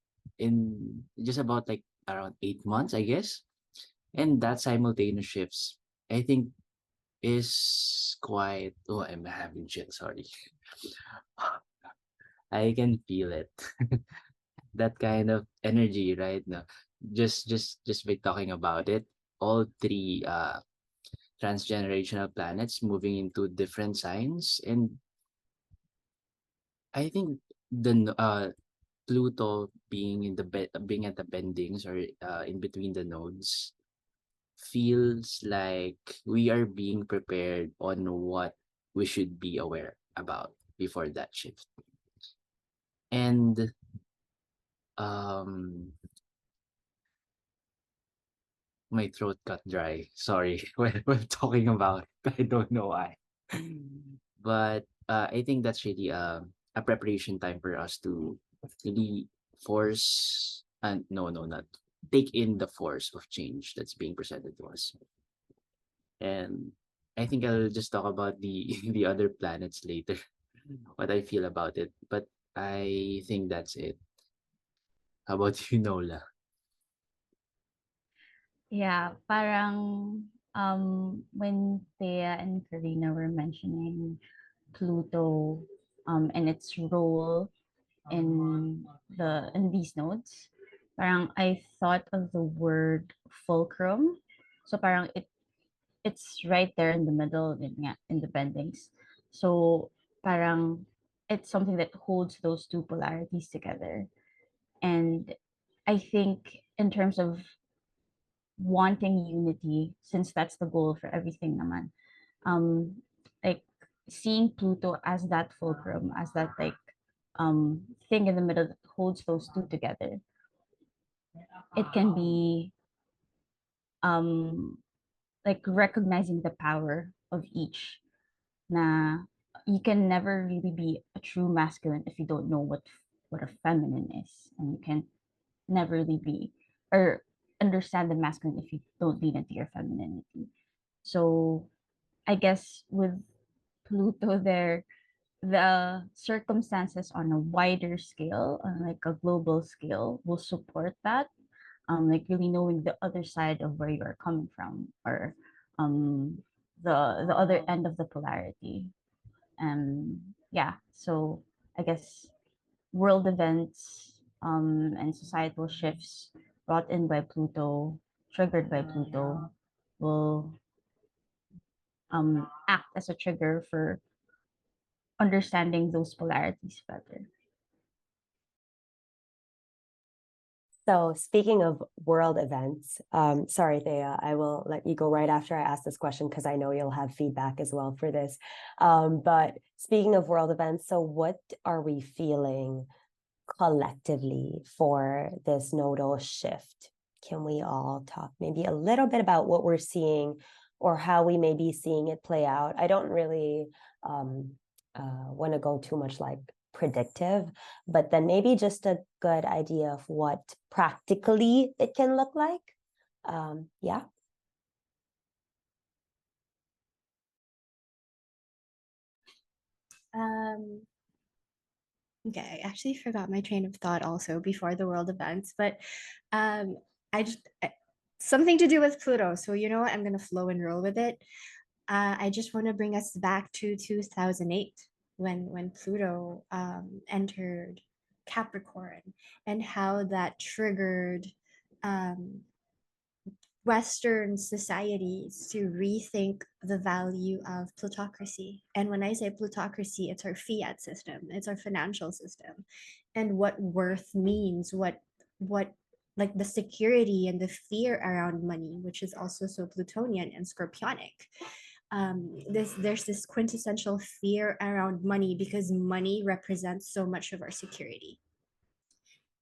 just about like around 8 months, I guess. And that simultaneous shifts, I think, is quite. Oh, I'm having shit. Sorry, I can feel it. That kind of energy right now. Just by talking about it, all three transgenerational planets moving into different signs, and I think Pluto being in the being at the bendings, or in between the nodes, feels like we are being prepared on what we should be aware about before that shift. And um my throat got dry. Sorry when talking about it. I don't know why. But I think that's really a preparation time for us to really force, and no, no, not take in the force of change that's being presented to us. And I think I'll just talk about the the other planets later, what I feel about it. But I think that's it. How about you, Nola? Yeah, parang when Thea and Karina were mentioning Pluto and its role in these nodes, parang I thought of the word fulcrum. So parang it's right there in the middle in the bendings. So parang it's something that holds those two polarities together. And I think in terms of wanting unity, since that's the goal for everything naman, um like seeing Pluto as that fulcrum, as that like thing in the middle that holds those two together, it can be um like recognizing the power of each. Na you can never really be a true masculine if you don't know what a feminine is, and you can never really be or understand the masculine if you don't lean into your femininity. So I guess with Pluto there, the circumstances on a wider scale, on like a global scale, will support that. Like really knowing the other side of where you are coming from, or um, the other end of the polarity. Yeah, so I guess world events and societal shifts brought in by Pluto, triggered by Pluto, will act as a trigger for understanding those polarities better. So speaking of world events, sorry, Thea, I will let you go right after I ask this question, because I know you'll have feedback as well for this. But speaking of world events, so what are we feeling collectively for this nodal shift? can we all talk maybe a little bit about what we're seeing or how we may be seeing it play out? I don't really want to go too much like predictive, but then maybe just a good idea of what practically it can look like. Yeah. Okay, I actually forgot my train of thought also before the world events, but I just something to do with Pluto. So you know what? I'm gonna flow and roll with it. I just want to bring us back to 2008 when Pluto entered Capricorn and how that triggered Western societies to rethink the value of plutocracy. And when I say plutocracy, it's our fiat system, it's our financial system, and what worth means, what like the security and the fear around money, which is also so Plutonian and Scorpionic. There's this quintessential fear around money because money represents so much of our security.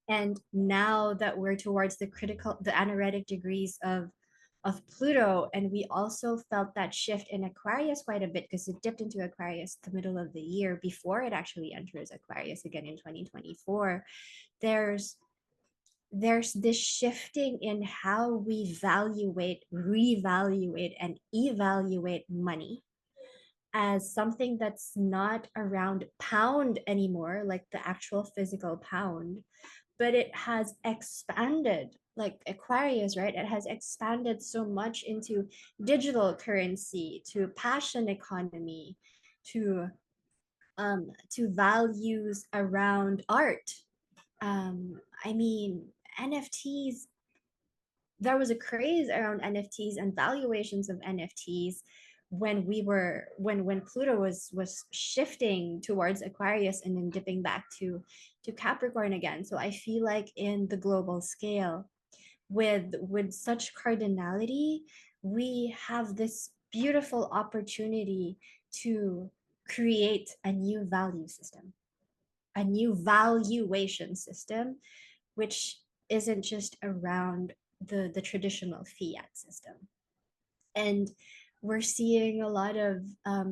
And now that we're towards the anaretic degrees of Pluto, and we also felt that shift in Aquarius quite a bit because it dipped into Aquarius the middle of the year before it actually enters Aquarius again in 2024. There's this shifting in how we reevaluate, and evaluate money as something that's not around pound anymore, like the actual physical pound, but it has expanded like Aquarius, right? It has expanded so much into digital currency, to passion economy, to values around art. I mean, NFTs, there was a craze around NFTs and valuations of NFTs when Pluto was shifting towards Aquarius and then dipping back to Capricorn again. So I feel like in the global scale, with such cardinality, we have this beautiful opportunity to create a new value system, a new valuation system, which isn't just around the traditional fiat system. And we're seeing a lot of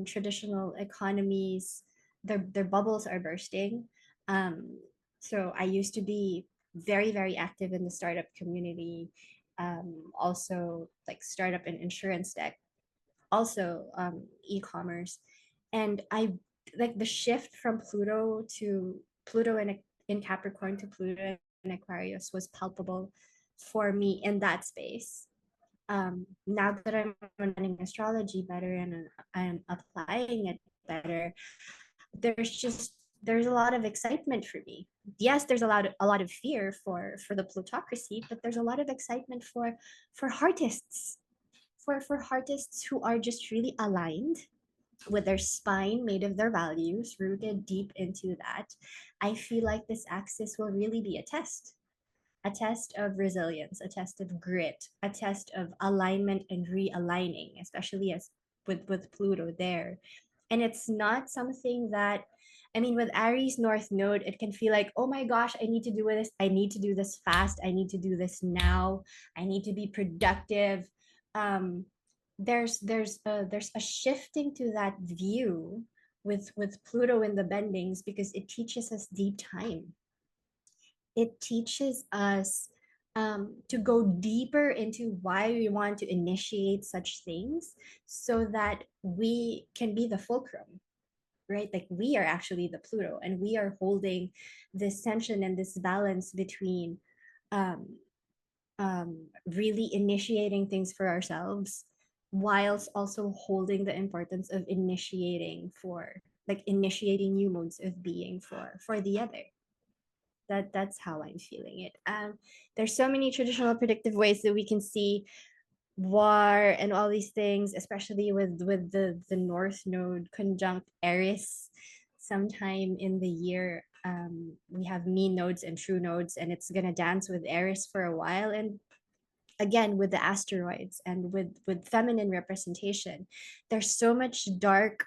traditional economies, their bubbles are bursting. So I used to be very active in the startup community, also like startup and insurance tech, also e-commerce. And I like the shift from Pluto in Capricorn to Pluto in Aquarius was palpable for me in that space. Now that I'm learning astrology better and I'm applying it better, there's a lot of excitement for me. Yes, there's a lot of fear for the plutocracy, but there's a lot of excitement for artists, for artists who are just really aligned with their spine made of their values, rooted deep into that. I feel like this axis will really be a test of resilience, a test of grit, a test of alignment and realigning, especially as with Pluto there. And it's not something that, I mean, with Aries North Node, it can feel like, oh my gosh, I need to do this. I need to do this fast. I need to do this now. I need to be productive. There's a shifting to that view with Pluto in the bendings because it teaches us deep time. It teaches us to go deeper into why we want to initiate such things so that we can be the fulcrum, right? Like we are actually the Pluto and we are holding this tension and this balance between um, really initiating things for ourselves whilst also holding the importance of initiating new modes of being for the other. That's how I'm feeling it. There's so many traditional predictive ways that we can see war and all these things, especially with the North Node conjunct Eris sometime in the year. We have mean nodes and true nodes, and it's gonna dance with Eris for a while. And again, with the asteroids and with feminine representation, there's so much dark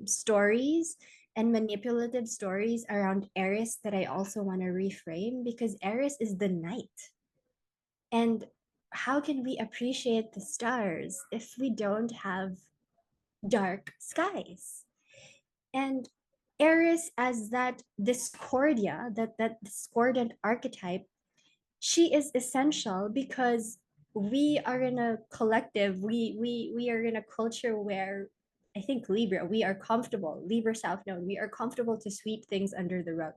stories and manipulative stories around Eris that I also want to reframe because Eris is the night. And how can we appreciate the stars if we don't have dark skies? And Aries, as that discordia, that discordant archetype, she is essential because we are in a collective, we are in a culture where I think Libra, we are comfortable, Libra South Node, we are comfortable to sweep things under the rug,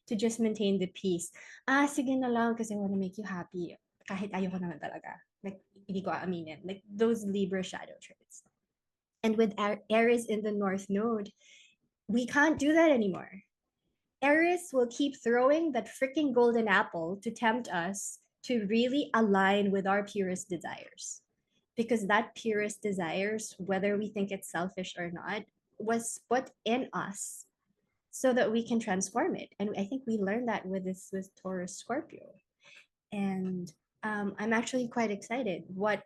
to just maintain the peace. Ah, sige na lang kasi I want to make you happy. Kahit ayoko naman talaga. Like, hindi ko aaminin. Like, those Libra shadow traits. And with Aries in the North Node, we can't do that anymore. Aries will keep throwing that freaking golden apple to tempt us to really align with our purest desires. Because that purest desires, whether we think it's selfish or not, was put in us so that we can transform it. And I think we learned that with Taurus Scorpio. And I'm actually quite excited what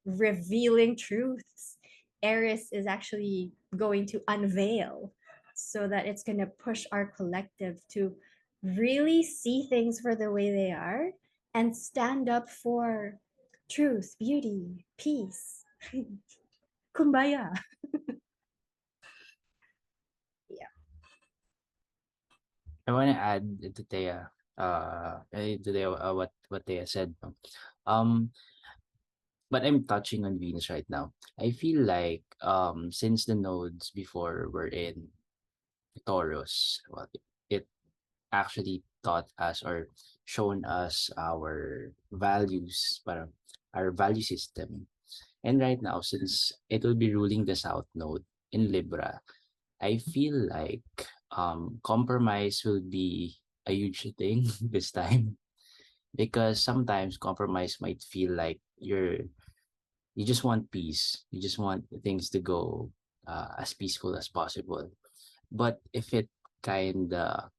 revealing truths Aries is actually going to unveil, so that it's going to push our collective to really see things for the way they are and stand up for truth, beauty, peace. Kumbaya. Yeah. I want to add to Thea, what Thea said. Um, but I'm touching on Venus right now. I feel like since the nodes before were in Taurus, well, it actually taught us or shown us our values, parang our value system. And right now, since it will be ruling the South Node in Libra, I feel like compromise will be a huge thing this time, because sometimes compromise might feel like you just want peace, you just want things to go as peaceful as possible. But if it kind of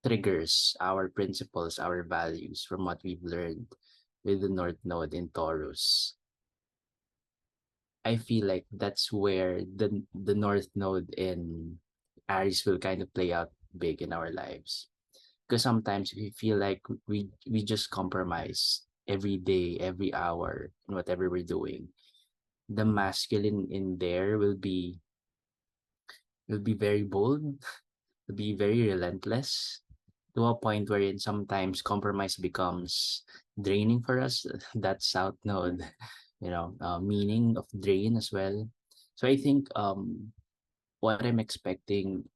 triggers our principles, our values from what we've learned with the North Node in Taurus, I feel like that's where the North Node in Aries will kind of play out big in our lives. Because sometimes we feel like we just compromise every day, every hour, in whatever we're doing. The masculine in there will be very bold, will be very relentless, to a point wherein sometimes compromise becomes draining for us. That South Node, meaning of drain as well. So I think what I'm expecting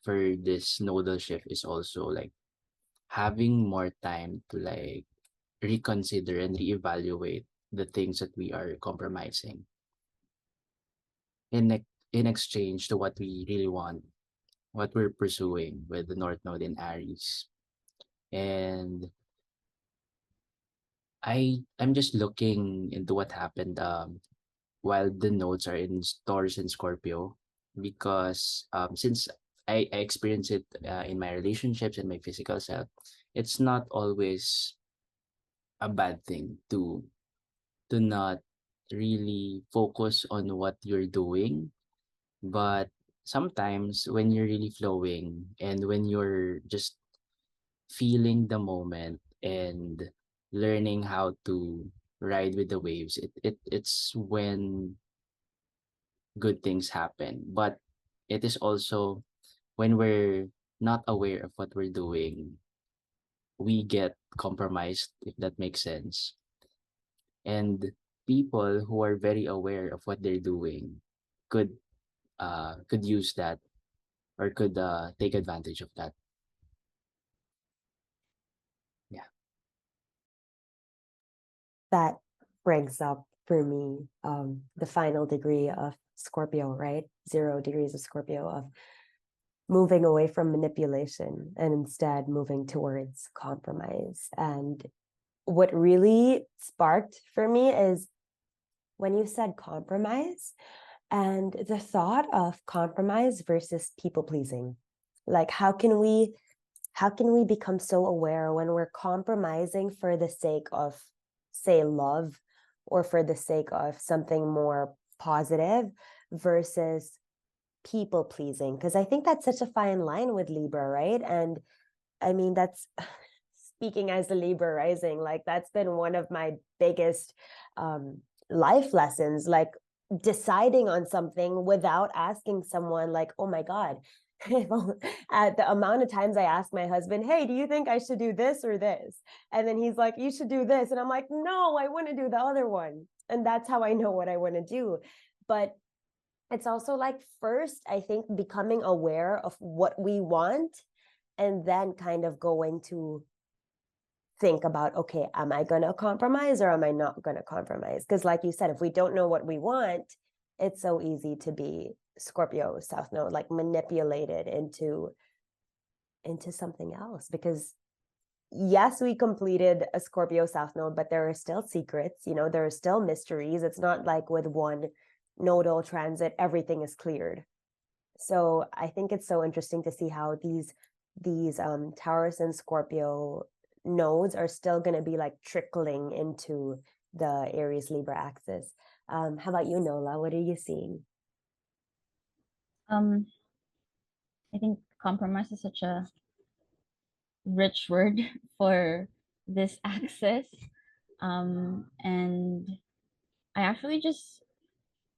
for this nodal shift is also like having more time to like reconsider and reevaluate the things that we are compromising in exchange to what we really want, what we're pursuing with the North Node in Aries. And I'm just looking into what happened while the nodes are in Taurus and Scorpio, because since I experience it in my relationships and my physical self, it's not always a bad thing to not really focus on what you're doing. But sometimes when you're really flowing and when you're just feeling the moment and learning how to ride with the waves, it's when good things happen. But it is also when we're not aware of what we're doing, we get compromised, if that makes sense. And people who are very aware of what they're doing could could use that, or could take advantage of that. Yeah. That brings up for me the final degree of Scorpio, right? 0 degrees of Scorpio, of moving away from manipulation and instead moving towards compromise. And what really sparked for me is when you said compromise, and the thought of compromise versus people pleasing. Like, how can we become so aware when we're compromising for the sake of, say, love, or for the sake of something more positive, versus people pleasing? Because I think that's such a fine line with Libra, right? And I mean, that's speaking as a Libra rising, like that's been one of my biggest life lessons, like deciding on something without asking someone, like, oh my God. At the amount of times I ask my husband, hey, do you think I should do this or this? And then he's like, you should do this. And I'm like, no, I want to do the other one. And that's how I know what I want to do. But it's also like, first, I think becoming aware of what we want, and then kind of going to think about, okay, am I going to compromise or am I not going to compromise? Because like you said, if we don't know what we want, it's so easy to be Scorpio South Node, like manipulated into something else. Because yes, we completed a Scorpio South Node, but there are still secrets, you know, there are still mysteries. It's not like with one nodal transit, everything is cleared. So I think it's so interesting to see how these Taurus and Scorpio nodes are still going to be like trickling into the Aries Libra axis. How about you, Nola? What are you seeing? I think compromise is such a rich word for this axis. And I actually just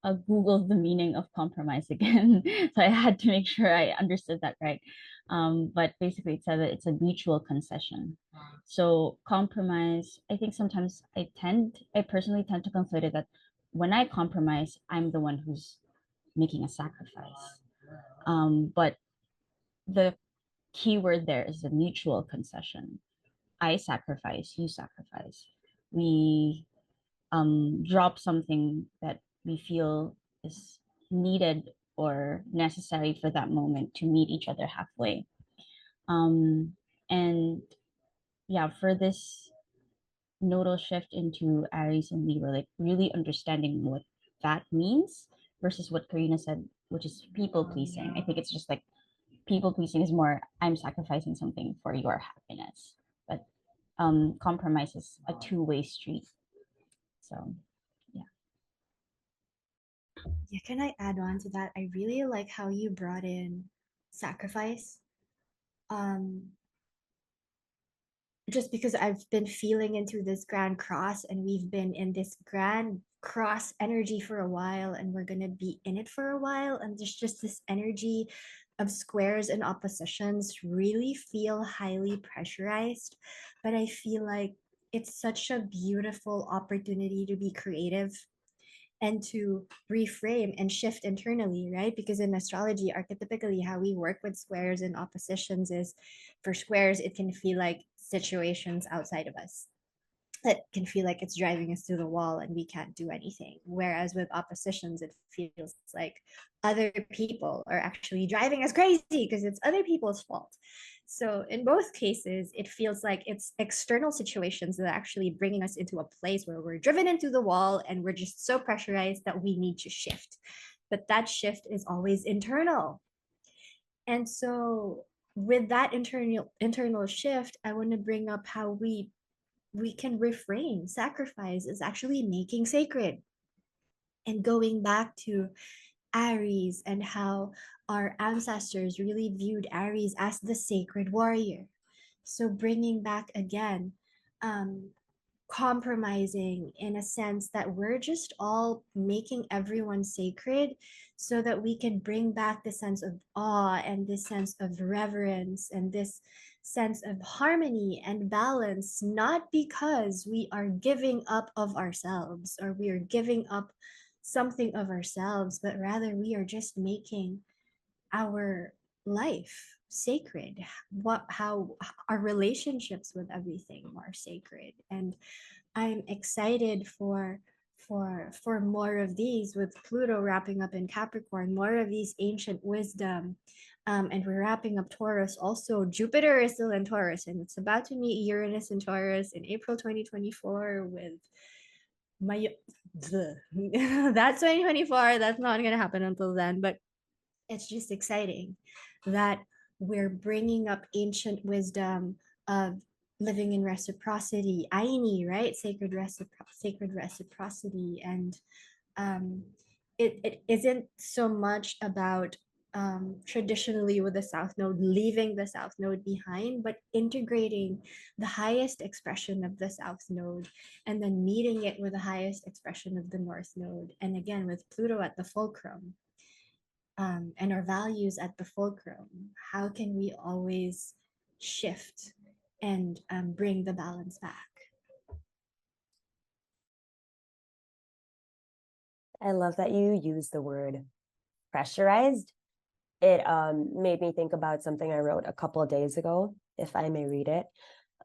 Googled the meaning of compromise again. So I had to make sure I understood that right. But basically, it said that it's a mutual concession. So compromise, I think sometimes I personally tend to consider that when I compromise, I'm the one who's making a sacrifice. But the key word there is a mutual concession. I sacrifice, you sacrifice. We drop something that we feel is needed or necessary for that moment to meet each other halfway. And yeah, for this nodal shift into Aries and Libra, like really understanding what that means versus what Karina said, which is people pleasing. I think it's just like people pleasing is more, I'm sacrificing something for your happiness. But compromise is a two-way street. So Yeah, can I add on to that? I really like how you brought in sacrifice. Um, just because I've been feeling into this grand cross, and we've been in this grand cross energy for a while, and we're gonna be in it for a while, and there's just this energy of squares and oppositions really feel highly pressurized, but I feel like it's such a beautiful opportunity to be creative and to reframe and shift internally, right? Because in astrology, archetypically, how we work with squares and oppositions is, for squares, it can feel like situations outside of us that can feel like it's driving us to the wall and we can't do anything. Whereas with oppositions, it feels like other people are actually driving us crazy because it's other people's fault. So in both cases, it feels like it's external situations that are actually bringing us into a place where we're driven into the wall and we're just so pressurized that we need to shift. But that shift is always internal. And so with that internal shift, I want to bring up how we can reframe. Sacrifice is actually making sacred. And going back to Aries and how our ancestors really viewed Aries as the sacred warrior. So bringing back again, um, compromising in a sense that we're just all making everyone sacred so that we can bring back the sense of awe and this sense of reverence and this sense of harmony and balance, not because we are giving up of ourselves or we are giving up something of ourselves, but rather we are just making our life sacred, what how our relationships with everything are sacred. And I'm excited for more of these, with Pluto wrapping up in Capricorn, more of these ancient wisdom. And we're wrapping up Taurus. Also, Jupiter is still in Taurus, and it's about to meet Uranus in Taurus in April 2024 with my that's 2024. That's not going to happen until then, but it's just exciting that we're bringing up ancient wisdom of living in reciprocity, Aini, right? Sacred reciprocity. And it isn't so much about traditionally with the South Node, leaving the South Node behind, but integrating the highest expression of the South Node and then meeting it with the highest expression of the North Node. And again, with Pluto at the fulcrum, and our values at the fulcrum, how can we always shift and bring the balance back? I love that you use the word pressurized. It made me think about something I wrote a couple of days ago, if I may read it.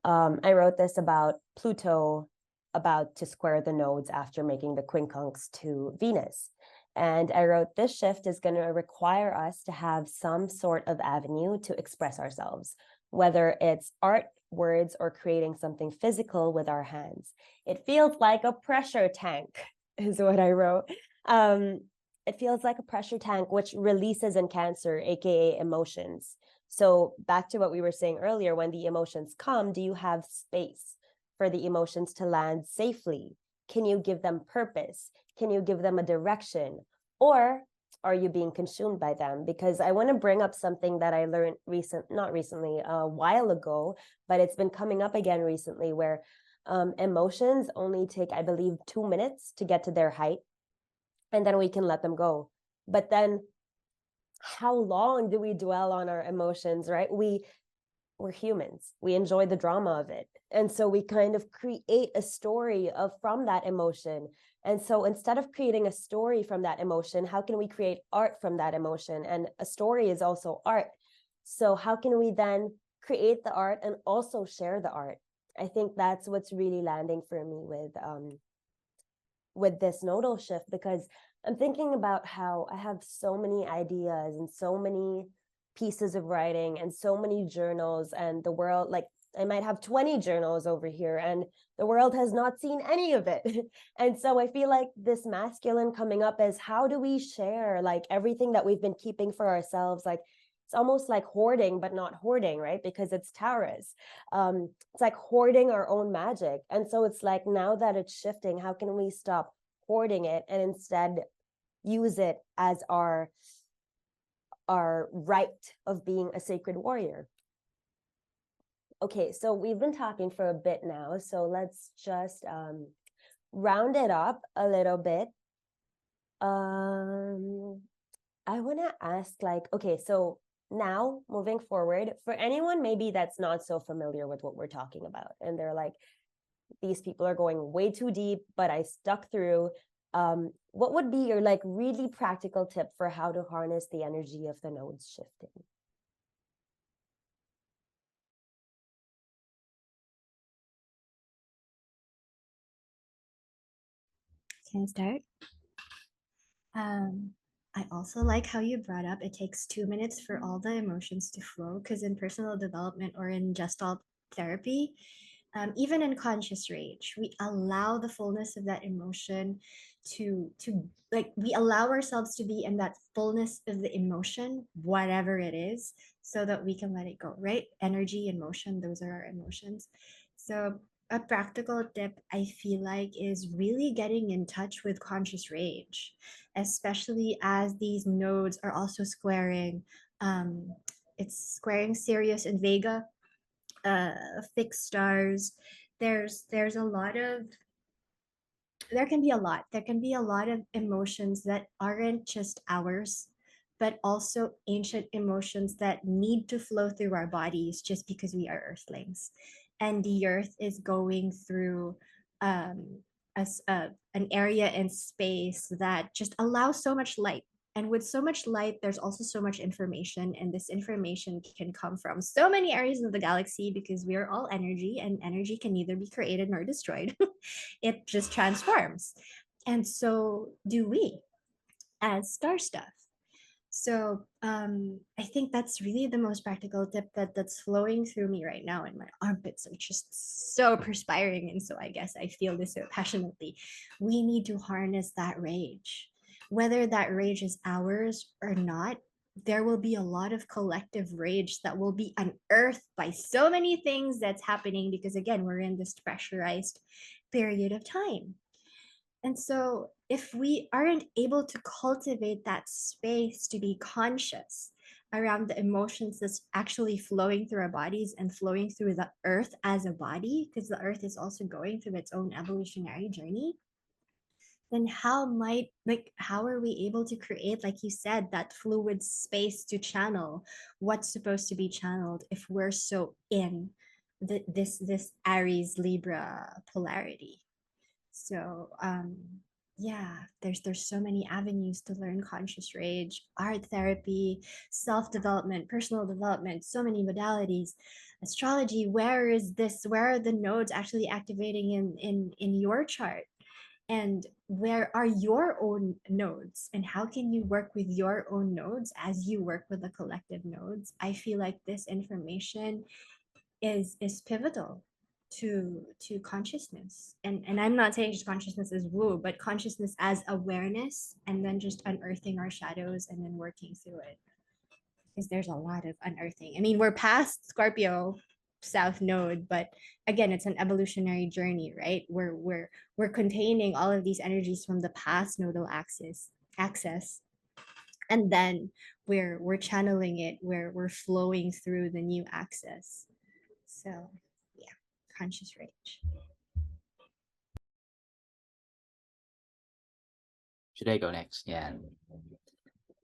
I wrote this about Pluto about to square the nodes after making the quincunx to Venus. And I wrote, this shift is going to require us to have some sort of avenue to express ourselves, whether it's art, words, or creating something physical with our hands. It feels like a pressure tank, is what I wrote. It feels like a pressure tank, which releases in Cancer, aka emotions. So back to what we were saying earlier, when the emotions come, do you have space for the emotions to land safely? Can you give them purpose? Can you give them a direction? Or are you being consumed by them? Because I want to bring up something that I learned not recently, a while ago, but it's been coming up again recently, where emotions only take, I believe, 2 minutes to get to their height, and then we can let them go. But then how long do we dwell on our emotions, right? We're humans. We enjoy the drama of it. And so we kind of create a story from that emotion. And so instead of creating a story from that emotion, how can we create art from that emotion? And a story is also art. So how can we then create the art and also share the art? I think that's what's really landing for me with this nodal shift, because I'm thinking about how I have so many ideas and so many pieces of writing and so many journals, and the world, like I might have 20 journals over here and the world has not seen any of it. And so I feel like this masculine coming up is, how do we share like everything that we've been keeping for ourselves? Like it's almost like hoarding, but not hoarding, right? Because it's Taurus. It's like hoarding our own magic. And so it's like, now that it's shifting, how can we stop hoarding it and instead use it as our right of being a sacred warrior? Okay, so we've been talking for a bit now, so let's just round it up a little bit. I want to ask, like, okay, so now moving forward, for anyone maybe that's not so familiar with what we're talking about, and they're like, these people are going way too deep, but I stuck through. What would be your like really practical tip for how to harness the energy of the nodes shifting? Can I start? I also like how you brought up it takes 2 minutes for all the emotions to flow, because in personal development or in gestalt therapy, even in conscious rage, we allow the fullness of that emotion to like, we allow ourselves to be in that fullness of the emotion, whatever it is, so that we can let it go, right? Energy and motion, those are our emotions. So a practical tip I feel like is really getting in touch with conscious rage, especially as these nodes are also squaring. It's squaring Sirius and Vega, fixed stars. There's a lot of, there can be a lot of emotions that aren't just ours, but also ancient emotions that need to flow through our bodies just because we are earthlings, and the earth is going through um an area in space that just allows so much light. And with so much light, there's also so much information, and this information can come from so many areas of the galaxy, because we are all energy, and energy can neither be created nor destroyed. It just transforms. And so do we, as star stuff. So I think that's really the most practical tip that's flowing through me right now, and my armpits are just so perspiring. And so I guess I feel this so passionately. We need to harness that rage. Whether that rage is ours or not, there will be a lot of collective rage that will be unearthed by so many things that's happening, because again, we're in this pressurized period of time. And so if we aren't able to cultivate that space to be conscious around the emotions that's actually flowing through our bodies and flowing through the earth as a body, because the earth is also going through its own evolutionary journey, then how are we able to create, like you said, that fluid space to channel what's supposed to be channeled if we're so in this Aries Libra polarity? So yeah, there's so many avenues to learn conscious rage, art therapy, self-development, personal development, so many modalities. Astrology, where are the nodes actually activating in your chart? And where are your own nodes, and how can you work with your own nodes as you work with the collective nodes? I feel like this information is pivotal to consciousness. And I'm not saying just consciousness is woo, but consciousness as awareness, and then just unearthing our shadows and then working through it, because there's a lot of unearthing. I mean, we're past Scorpio south node, but again, it's an evolutionary journey, right? We're containing all of these energies from the past nodal access, and then we're channeling it, where we're flowing through the new access. So yeah, conscious rage. Should I go next? Yeah.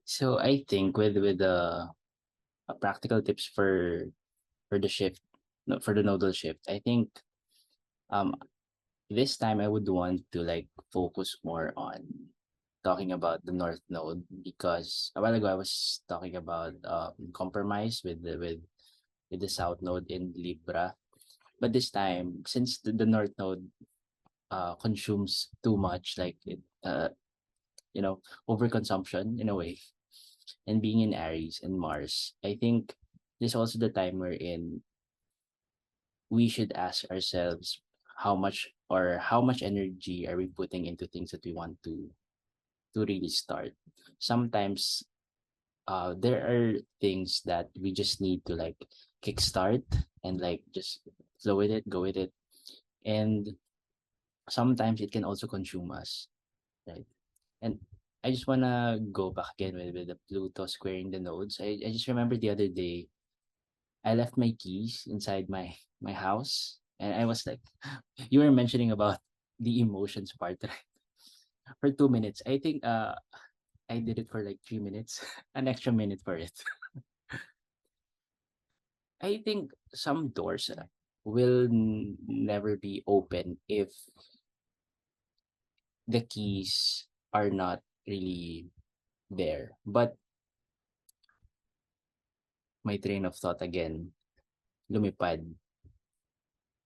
So I think with the practical tips for the shift, no, for the nodal shift, I think um this time I would want to like focus more on talking about the north node, because a while ago I was talking about compromise with the south node in Libra. But this time, since the north node consumes too much, like it overconsumption in a way, and being in Aries and Mars, I think this is also the time wherein we should ask ourselves how much energy are we putting into things that we want to really start. Sometimes there are things that we just need to like kickstart and like just flow with it, go with it. And sometimes it can also consume us, right? And I just wanna go back again with the Pluto squaring the nodes. I just remember the other day I left my keys inside my house, and I was like, you were mentioning about the emotions part, right? For 2 minutes. I think I did it for like 3 minutes, an extra minute for it. I think some doors will never be open if the keys are not really there. But my train of thought again, lumipad.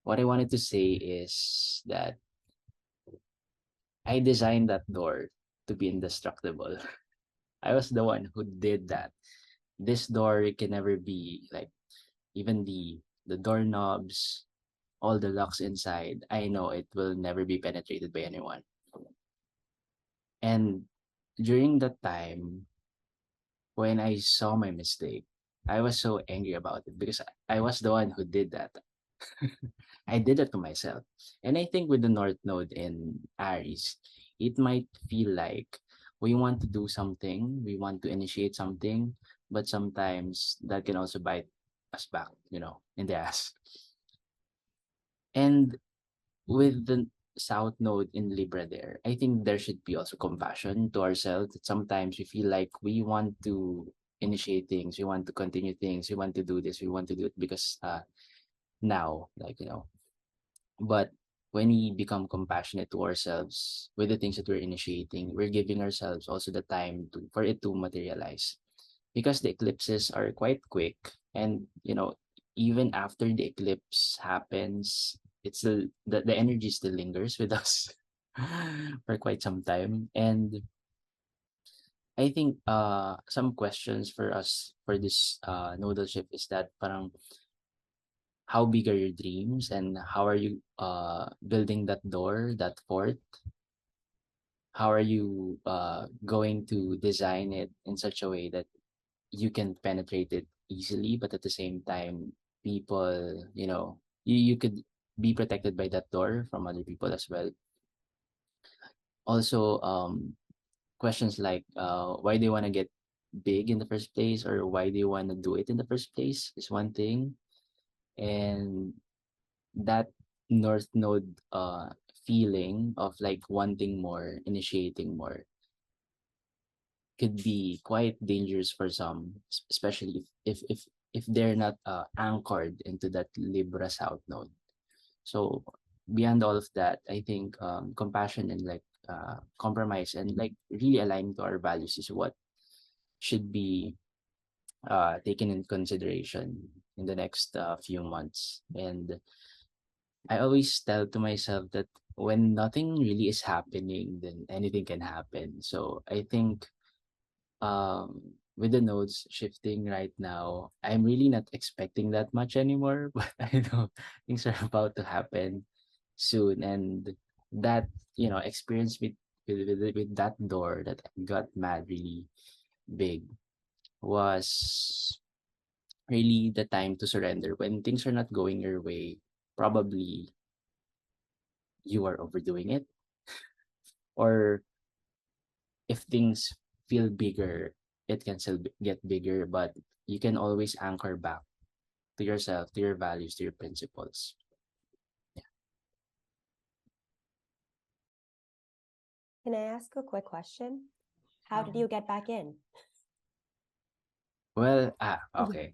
What I wanted to say is that I designed that door to be indestructible. I was the one who did that. This door can never be like, even the doorknobs, all the locks inside. I know it will never be penetrated by anyone. And during that time, when I saw my mistake, I was so angry about it because I was the one who did that. I did it to myself. And I think with the North Node in Aries, it might feel like we want to do something, we want to initiate something, but sometimes that can also bite us back, in the ass. And with the South Node in Libra there, I think there should be also compassion to ourselves. That sometimes we feel like we want to initiate things, we want to continue things, we want to do this, we want to do it because now, but when we become compassionate to ourselves with the things that we're initiating, we're giving ourselves also the time for it to materialize. Because the eclipses are quite quick, and even after the eclipse happens, it's the energy still lingers with us for quite some time. And I think some questions for us for this nodal shift is that parang how big are your dreams, and how are you building that door, that fort? How are you going to design it in such a way that you can penetrate it easily, but at the same time, people, you could be protected by that door from other people as well. Also, questions like why do you want to get big in the first place, or why do you want to do it in the first place is one thing. And that North Node feeling of like wanting more, initiating more, could be quite dangerous for some, especially if they're not anchored into that Libra South Node. So beyond all of that, I think compassion and like compromise and like really aligning to our values is what should be taken in consideration in the next few months. And I always tell to myself that when nothing really is happening, then anything can happen. So I think with the nodes shifting right now, I'm really not expecting that much anymore, but I know things are about to happen soon. And that, experience with that door that got mad really big was really the time to surrender. When things are not going your way, probably you are overdoing it. Or if things feel bigger, it can still get bigger, but you can always anchor back to yourself, to your values, to your principles. Can I ask a quick question? How did you get back in? Well, okay.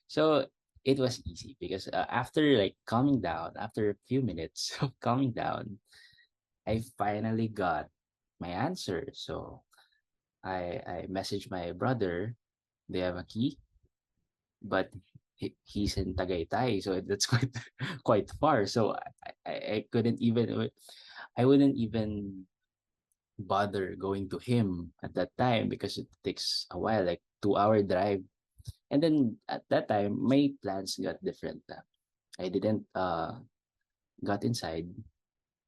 So it was easy because after like calming down, after a few minutes of calming down, I finally got my answer. So I messaged my brother. They have a key, but he's in Tagaytay, so that's quite quite far. So I couldn't even, I wouldn't even bother going to him at that time because it takes a while, like 2 hour drive. And then at that time, my plans got different. I didn't got inside,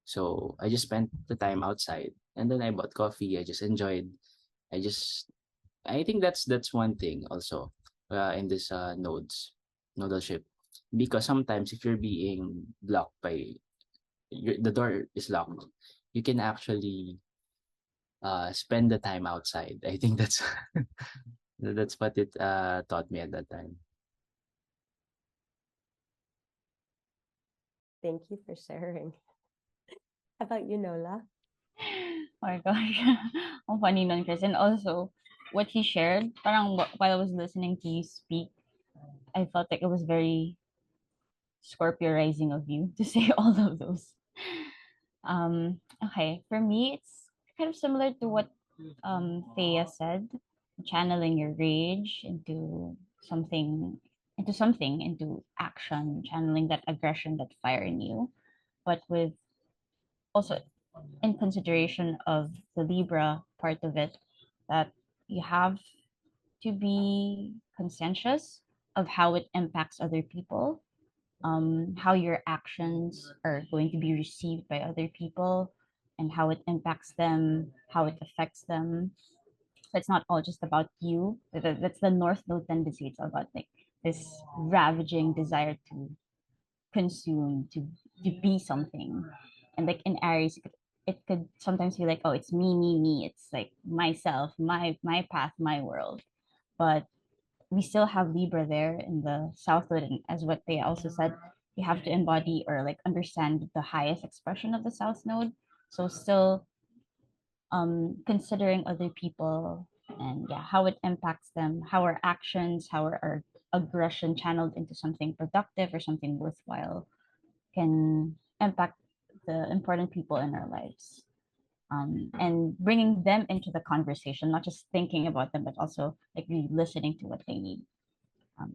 so I just spent the time outside, and then I bought coffee. I just enjoyed. I just I think that's one thing also in this nodal shift, because sometimes if you're being blocked by the door is locked, you can actually spend the time outside. I think that's that's what it taught me at that time. Thank you for sharing. How about you, Nola? Oh my gosh. Ang funny nun, Chris. And also, what he shared, parang while I was listening to you speak, I felt like it was very Scorpio rising of you to say all of those. Okay, for me, it's kind of similar to what Thea said, channeling your rage something, into action, channeling that aggression, that fire in you, but with also in consideration of the Libra part of it, that you have to be conscientious of how it impacts other people, how your actions are going to be received by other people, and how it impacts them, how it affects them. So it's not all just about you. That's the North Node tendency. It's about like this ravaging desire to consume, to be something. And like in Aries, it could sometimes be like, oh, it's me. It's like myself, my path, my world. But we still have Libra there in the Southwood, and as what they also said, you have to embody or like understand the highest expression of the South Node. So still considering other people, and yeah, how it impacts them, how our actions, how our aggression channeled into something productive or something worthwhile can impact the important people in our lives. And bringing them into the conversation, not just thinking about them, but also like really listening to what they need.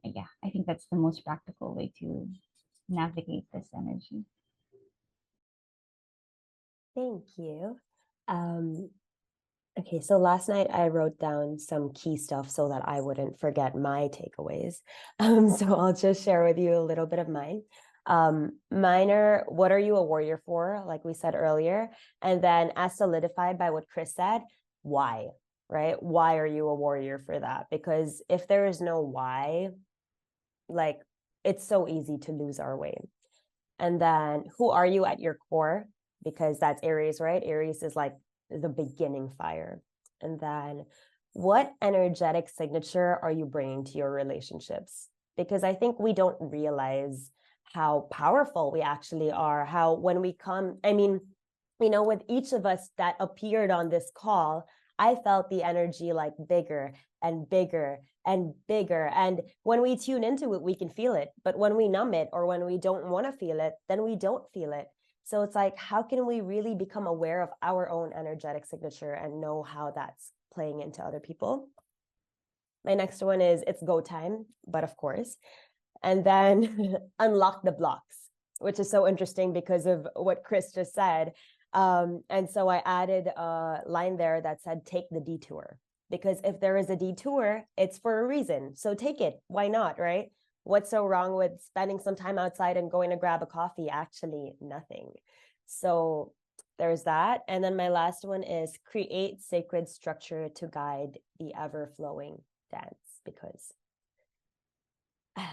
Yeah, I think that's the most practical way to navigate this energy. Thank you. Okay, so last night I wrote down some key stuff so that I wouldn't forget my takeaways. So I'll just share with you a little bit of mine. Mine are, what are you a warrior for? Like we said earlier. And then as solidified by what Chris said, why, right? Why are you a warrior for that? Because if there is no why, like it's so easy to lose our way. And then who are you at your core? because that's Aries, right? Aries is like the beginning fire. And then what energetic signature are you bringing to your relationships? Because I think we don't realize how powerful we actually are, how when we come, I mean, with each of us that appeared on this call, I felt the energy like bigger and bigger and bigger. And when we tune into it, we can feel it. But when we numb it or when we don't want to feel it, then we don't feel it. So it's like, how can we really become aware of our own energetic signature and know how that's playing into other people? My next one is it's go time, but of course. And then unlock the blocks, which is so interesting because of what Chris just said. And so I added a line there that said, take the detour. Because if there is a detour, it's for a reason. So take it. Why not, right? What's so wrong with spending some time outside and going to grab a coffee? Actually, nothing. So there's that. And then my last one is create sacred structure to guide the ever-flowing dance, because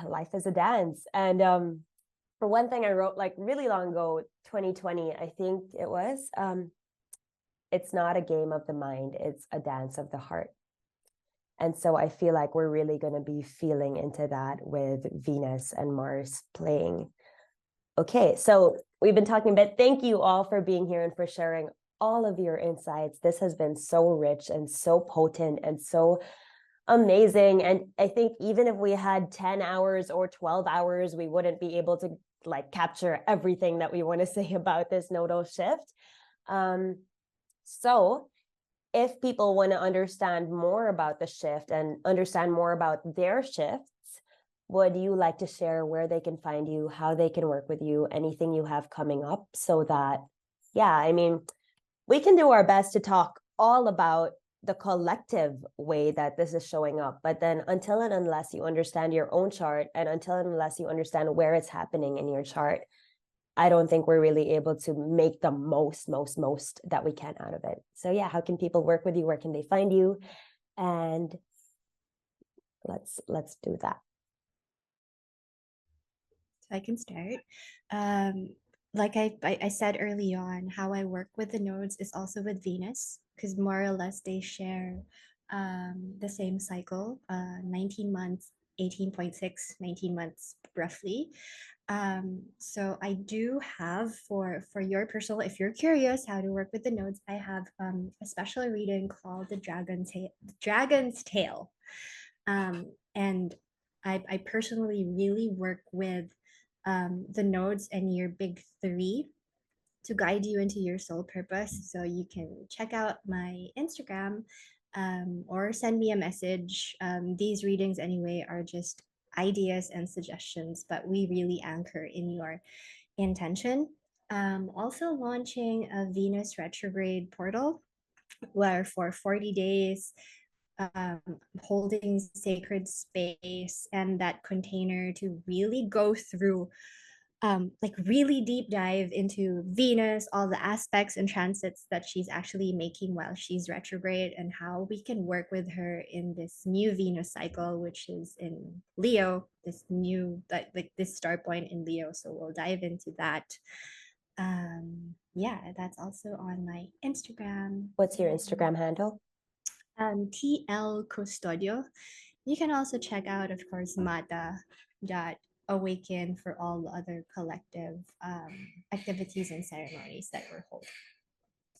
life is a dance. And for one thing I wrote like really long ago, 2020, I think it was, it's not a game of the mind, it's a dance of the heart. And so I feel like we're really going to be feeling into that with Venus and Mars playing. Okay, so we've been talking a bit. Thank you all for being here and for sharing all of your insights. This has been so rich and so potent and so amazing. And I think even if we had 10 hours or 12 hours, we wouldn't be able to like capture everything that we want to say about this nodal shift. So if people want to understand more about the shift and understand more about their shifts, would you like to share where they can find you, how they can work with you, anything you have coming up, so that, yeah, I mean, we can do our best to talk all about the collective way that this is showing up. But then until and unless you understand your own chart and until and unless you understand where it's happening in your chart, I don't think we're really able to make the most that we can out of it. So yeah, how can people work with you? Where can they find you? And let's do that. So I can start. Like I said early on, how I work with the nodes is also with Venus, because more or less they share the same cycle, 19 months, 18.6, 19 months roughly. So I do have for your personal, if you're curious how to work with the nodes, I have a special reading called the Dragon's Tail. And I personally really work with the nodes and your big three to guide you into your soul purpose. So you can check out my Instagram or send me a message. These readings, anyway, are just ideas and suggestions, but we really anchor in your intention. Also launching a Venus retrograde portal where for 40 days, holding sacred space and that container to really go through like really deep dive into Venus, all the aspects and transits that she's actually making while she's retrograde, and how we can work with her in this new Venus cycle, which is in Leo, this new like this star point in Leo. So we'll dive into that. Yeah, that's also on my Instagram. What's your Instagram handle? TL Custodio. You can also check out, of course, Mata.awaken for all the other collective activities and ceremonies that we're holding.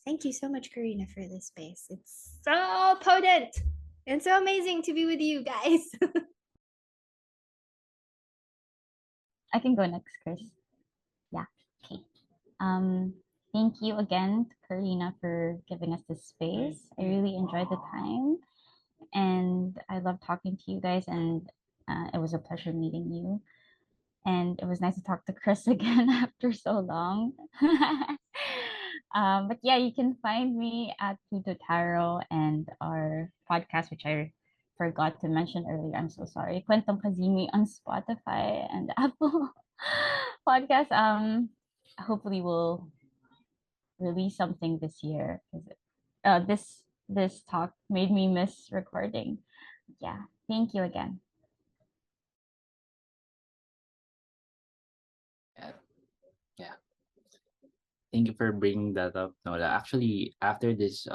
Thank you so much, Karina, for this space. It's so potent and so amazing to be with you guys. I can go next, Chris. Yeah. Okay. Thank you again to Karina for giving us this space. I really enjoyed the time, and I love talking to you guys, and it was a pleasure meeting you. And it was nice to talk to Chris again after so long. But yeah, you can find me at Pluto Tarot and our podcast, which I forgot to mention earlier. I'm so sorry. Kwentong Kazimi on Spotify and Apple Podcast. Hopefully we'll release something this year, because this talk made me miss recording. Yeah, thank you again. Yeah. Thank you for bringing that up, Nola. Actually, after this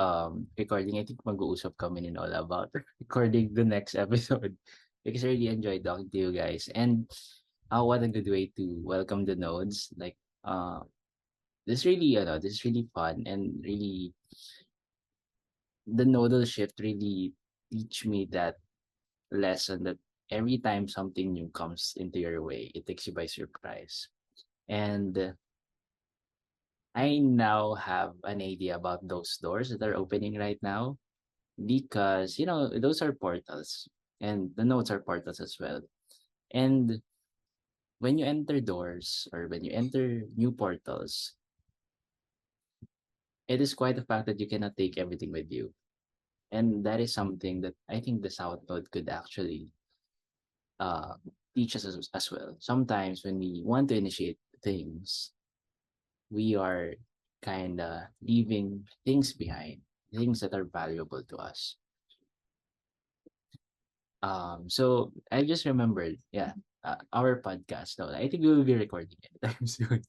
recording, I think mag-uusap kami ni Nola about recording the next episode because I really enjoyed talking to you guys. And what a good way to welcome the nodes. Like this is really fun and really the nodal shift really teach me that lesson that every time something new comes into your way, it takes you by surprise. And I now have an idea about those doors that are opening right now because, those are portals and the nodes are portals as well. And when you enter doors or when you enter new portals, it is quite the fact that you cannot take everything with you. And that is something that I think the South Node could actually uh, teach us as well. Sometimes when we want to initiate things, we are kind of leaving things behind, things that are valuable to us. So I just remembered, yeah, our podcast. So I think we will be recording anytime soon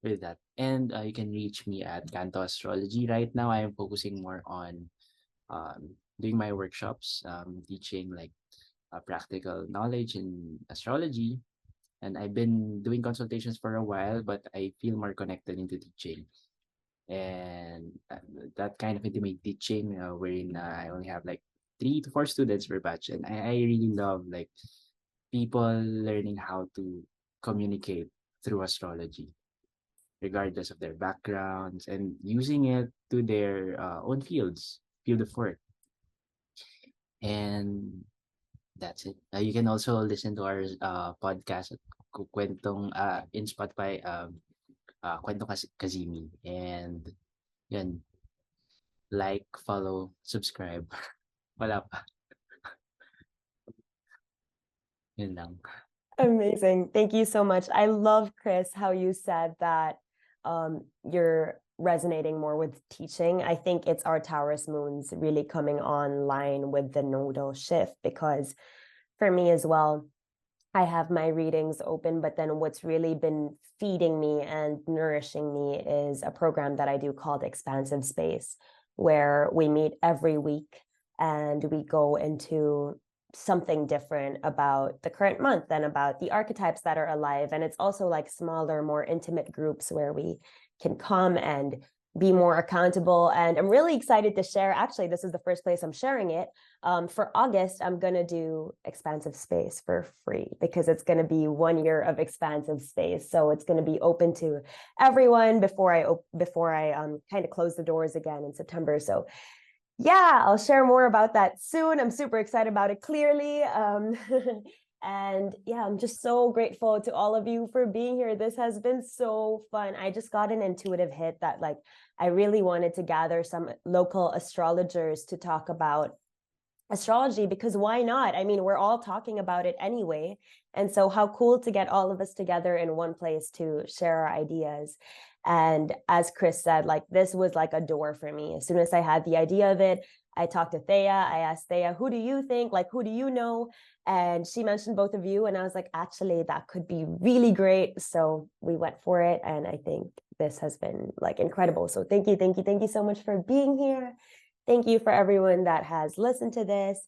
with that. And you can reach me at Canto Astrology. Right now, I am focusing more on doing my workshops, teaching like practical knowledge in astrology. And I've been doing consultations for a while, but I feel more connected into teaching. And that kind of intimate teaching, wherein I only have like 3 to 4 students per batch, and I really love like people learning how to communicate through astrology, regardless of their backgrounds, and using it to their own field of work. And that's it. You can also listen to our podcast at Kwentong in Spotify, Kwentong Kazimi. And yan, like, follow, subscribe. Wala pa. Yun lang. Amazing. Thank you so much. I love, Chris, how you said that you're resonating more with teaching. I think it's our Taurus moons really coming online with the nodal shift, because for me as well, I have my readings open, but then what's really been feeding me and nourishing me is a program that I do called Expansive Space, where we meet every week and we go into something different about the current month and about the archetypes that are alive. And it's also like smaller, more intimate groups where we can come and be more accountable. And I'm really excited to share. Actually, this is the first place I'm sharing it. For August, I'm going to do Expansive Space for free because it's going to be 1 year of Expansive Space. So it's going to be open to everyone before I kind of close the doors again in September. So yeah, I'll share more about that soon. I'm super excited about it, clearly. And yeah, I'm just so grateful to all of you for being here. This has been so fun. I just got an intuitive hit that like I really wanted to gather some local astrologers to talk about astrology, because why not? I mean, we're all talking about it anyway. And so how cool to get all of us together in one place to share our ideas. And as Chris said, like this was like a door for me. As soon as I had the idea of it, I talked to Thea. I asked Thea, who do you think? Like, who do you know? And she mentioned both of you. And I was like, actually, that could be really great. So we went for it. And I think this has been like incredible. So thank you so much for being here. Thank you for everyone that has listened to this.